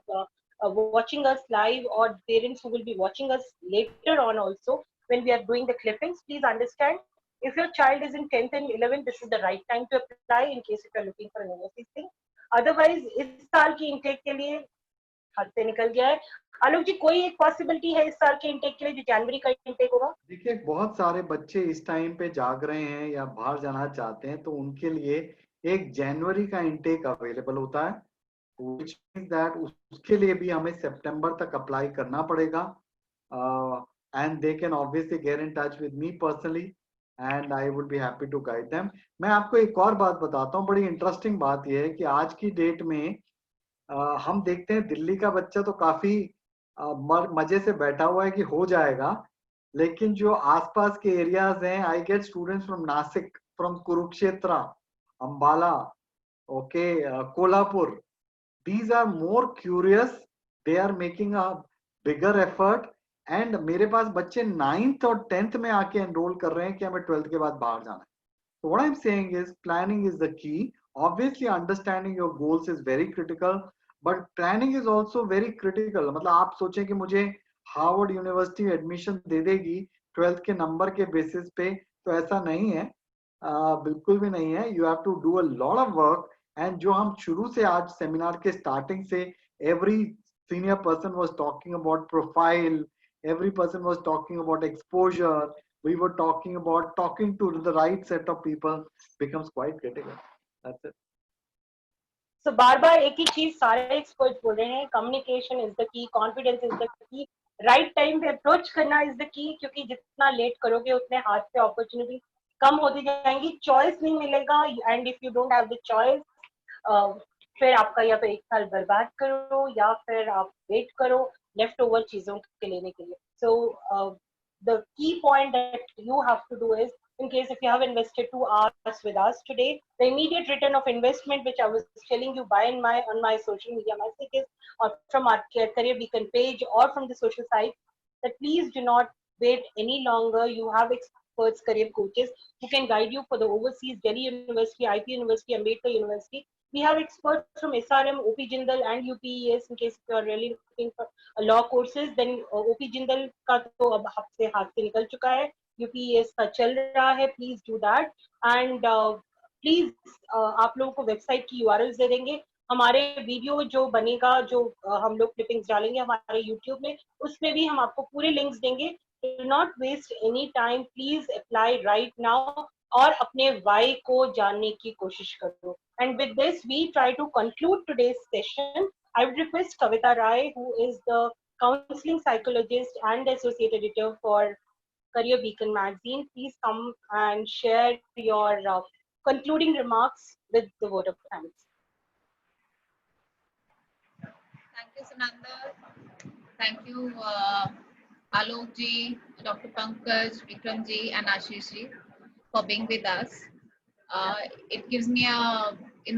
watching us live, or parents who will be watching us later on also when we are doing the clippings, please understand, if your child is in 10th and 11th, this is the right time to apply in case if you are looking for an overseas thing. Otherwise इस साल की intake के लिए हाथ से निकल गया है. आलोक जी, कोई एक पॉसिबिलिटी है इस साल के intake के लिए जो जनवरी का intake होगा? देखिए, बहुत सारे बच्चे इस टाइम पे जाग रहे हैं या बाहर जाना चाहते हैं, तो उनके लिए एक जनवरी का intake अवेलेबल होता है, which means that उसके लिए भी हमें सितंबर तक अप्लाई करना पड़ेगा. And they can obviously get in touch with me personally and I would be happy to guide them. मैं आपको एक और बात बताता हूँ, बड़ी इंटरेस्टिंग बात यह है कि आज की डेट में हम देखते हैं दिल्ली का बच्चा तो काफी मजे से बैठा हुआ है कि हो जाएगा, लेकिन जो आसपास के एरियाज हैं, I get students from Nashik, from Kurukshetra, Ambala, okay, Kolhapur. These are more curious, they are making a bigger effort, and मेरे पास बच्चे 9th और 10th में आके enroll कर रहे हैं कि हमें 12th के बाद बाहर जाना है. So what I'm saying is planning is the key. Obviously understanding your goals is very critical, but planning is also very critical. मतलब आप सोचें कि मुझे हार्वर्ड यूनिवर्सिटी एडमिशन दे देगी 12th के नंबर के बेसिस पे, तो ऐसा नहीं है, बिल्कुल भी नहीं है. You have to do a lot of work. And जो हम शुरू से आज सेमिनार के स्टार्टिंग से every senior person was talking about profile, every person was talking about exposure, we were talking about talking to the right set of people becomes quite critical. That's it. So बार बार एक ही चीज सारे experts बोल रहे हैं, communication is the key, confidence is the key, right time पे approach करना is the key, क्योंकि जितना लेट करोगे उतने हाथ से अपॉर्चुनिटी कम होती जाएंगी, चॉइस नहीं मिलेगा. And if you don't have the choice, फिर आपका या तो एक साल बर्बाद करो या फिर आप वेट करो लेफ्ट ओवर चीजों के लेने के लिए. सो the key point that you have to do is, in case if you have invested 2 hours with us today, the immediate return of investment, which I was telling you by on my social media messages or from our Career Beacon page or from the social site, that please do not wait any longer. You have experts, career coaches who can guide you for the overseas, Delhi University, IP University, Ambedkar University. We have experts from SRM, OP Jindal and UPES in case you are really looking for law courses. Then OP Jindal का तो अब हाथ से निकल चुका है, UPES का चल रहा है. Please do that. And please आप लोगों को वेबसाइट की URLs दे देंगे. हमारे वीडियो जो बनेगा, जो हम लोग क्लिपिंग्स डालेंगे हमारे YouTube में, उसमें भी हम आपको पूरे लिंक्स देंगे. Do not waste any time. Please apply right now और अपने why को जानने की कोशिश करो. And with this, we try to conclude today's session. I would request Kavita Rai, who is the counseling psychologist and associate editor for Career Beacon magazine, please come and share your concluding remarks with the word of thanks. Thank you, Sunanda. Thank you, Alok ji, Dr. Pankaj, Vikram ji, and Ashish ji for being with us. It gives me a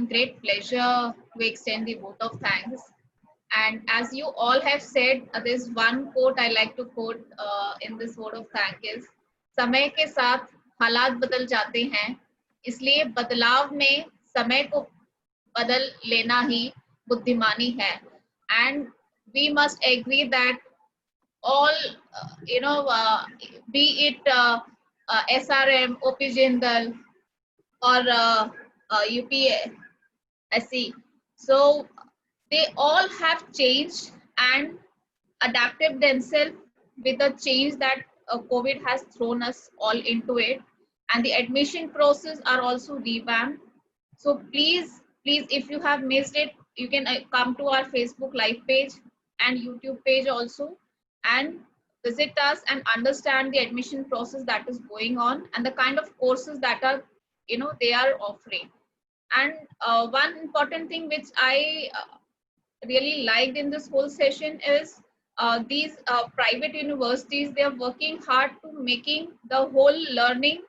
great pleasure to extend the vote of thanks. And as you all have said, there's one quote I like to quote in this vote of thank is, समय के साथ हालात बदल जाते हैं, इसलिए बदलाव में समय को बदल लेना ही बुद्धिमानी है. And we must agree that all, be it SRM, OP Jindal, or UPSC, so they all have changed and adapted themselves with the change that COVID has thrown us all into it, and the admission process are also revamped. So please, if you have missed it, you can come to our Facebook live page and YouTube page also, and visit us and understand the admission process that is going on and the kind of courses that are, they are offering. And one important thing which I really liked in this whole session is these private universities, they are working hard to making the whole learning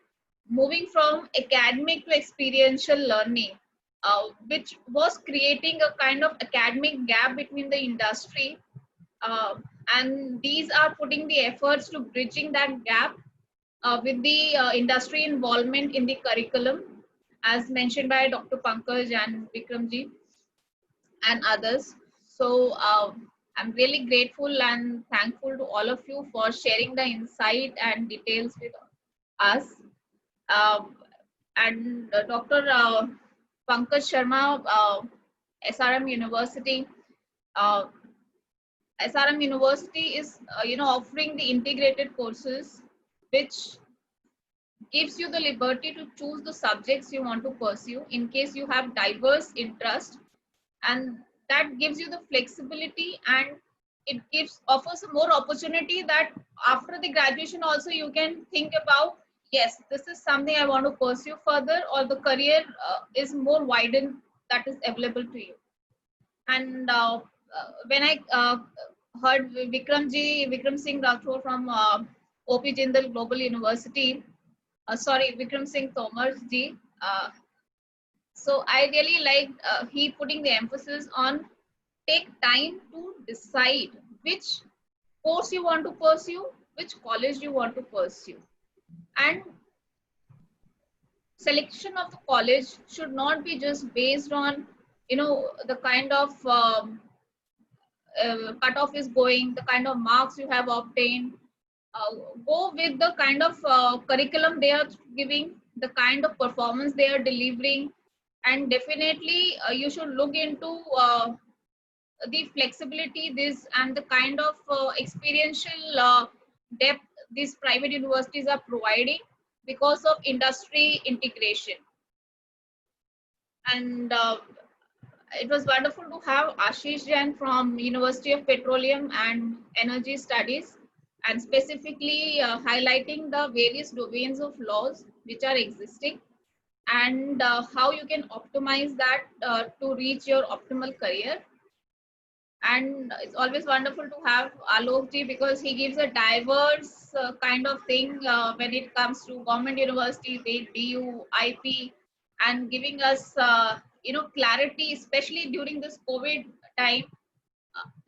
moving from academic to experiential learning, which was creating a kind of academic gap between the industry, and these are putting the efforts to bridging that gap with the industry involvement in the curriculum, as mentioned by Dr. Pankaj and Vikram ji and others. So I'm really grateful and thankful to all of you for sharing the insight and details with us. And Dr. Pankaj Sharma, SRM University. SRM University is, offering the integrated courses, which gives you the liberty to choose the subjects you want to pursue in case you have diverse interest, and that gives you the flexibility, and it offers more opportunity that after the graduation also you can think about, yes, this is something I want to pursue further, or the career is more widened that is available to you. And when I heard Vikram Singh Rathore from OP Jindal Global University, Vikram Singh Tomar ji, so I really liked he putting the emphasis on take time to decide which course you want to pursue, which college you want to pursue, and selection of the college should not be just based on, the kind of cutoff is going, the kind of marks you have obtained, go with the kind of curriculum they are giving, the kind of performance they are delivering, and definitely you should look into the flexibility this and the kind of experiential depth these private universities are providing because of industry integration. And it was wonderful to have Ashish Jain from University of Petroleum and Energy Studies, and specifically highlighting the various domains of laws which are existing, and how you can optimize that to reach your optimal career. And it's always wonderful to have Alok ji because he gives a diverse kind of thing when it comes to government university, DU, IP, and giving us clarity, especially during this COVID time.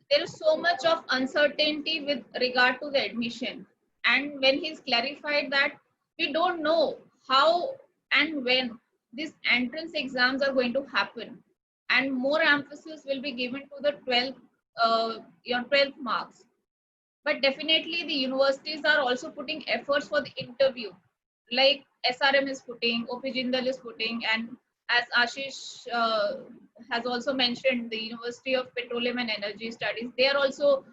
There is so much of uncertainty with regard to the admission, and when he's clarified that we don't know how and when these entrance exams are going to happen, and more emphasis will be given to the 12th your 12th marks. But definitely the universities are also putting efforts for the interview, like SRM is putting, OP Jindal is putting, and as Ashish has also mentioned, the University of Petroleum and Energy Studies, they are also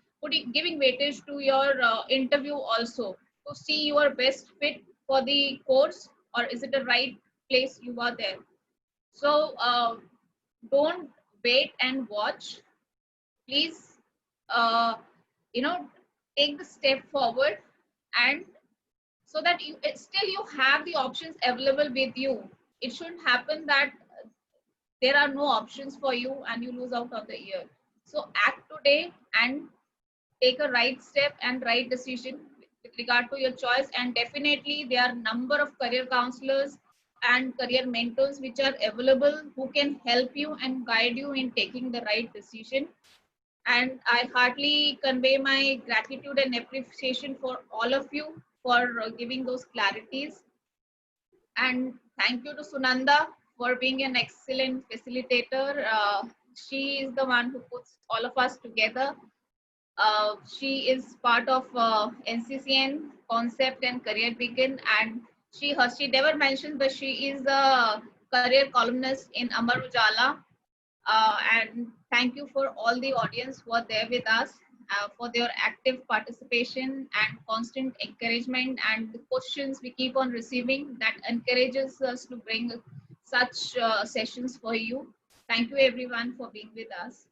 giving weightage to your interview also to see your best fit for the course, or is it the right place you are there. So don't wait and watch. Please, uh, you know, take the step forward, and so that still you have the options available with you. It shouldn't happen that there are no options for you and you lose out on the year. So act today and take a right step and right decision with regard to your choice. And definitely there are number of career counselors and career mentors which are available who can help you and guide you in taking the right decision. And I heartily convey my gratitude and appreciation for all of you for giving those clarities. And thank you to Sunanda for being an excellent facilitator. She is the one who puts all of us together. She is part of NCCN Concept and Career Begin, and she never mentioned, but she is a career columnist in Amar Ujala. And thank you for all the audience who are there with us for their active participation and constant encouragement, and the questions we keep on receiving that encourages us to bring such sessions for you. Thank you everyone for being with us.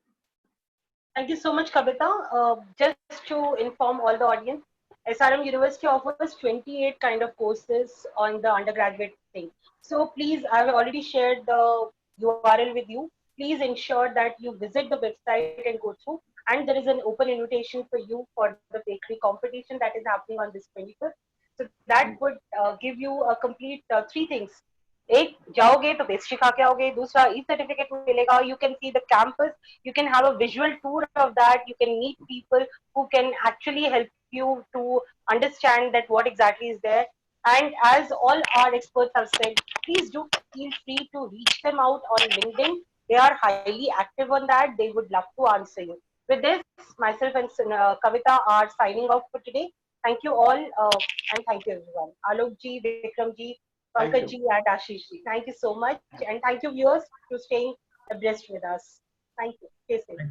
Thank you so much, Kavita. Just to inform all the audience, SRM University offers 28 kind of courses on the undergraduate thing. So please, I've already shared the URL with you. Please ensure that you visit the website and go through. And there is an open invitation for you for the bakery competition that is happening on this 25th. So that would give you a complete three things. एक जाओगे तो pastry खा के आओगे, दूसरा ई certificate मिलेगा, you can see the campus, you can have a visual tour of that, you can meet people who can actually help you to understand that what exactly is there. And as all our experts have said, please do feel free to reach them out on LinkedIn. They are highly active on that. They would love to answer you. With this, myself and Kavita are signing off for today. Thank you all, and thank you everyone. Alok ji, Vikram ji, Pankaj ji, and Ashish ji. Thank you so much, and thank you viewers to staying abreast with us. Thank you. Stay safe.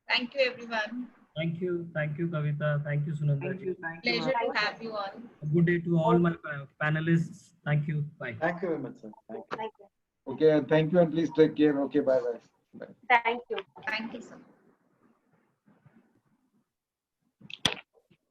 Thank you everyone. Thank you, Kavita. Thank you, Sunanda. Thank you. Thank you. Pleasure to have you all. Good day to all my panelists. Thank you. Bye. Thank you very much, sir. Thank you. Thank you. Okay, and thank you, and please take care. Okay, bye bye. Thank you. Thank you so much.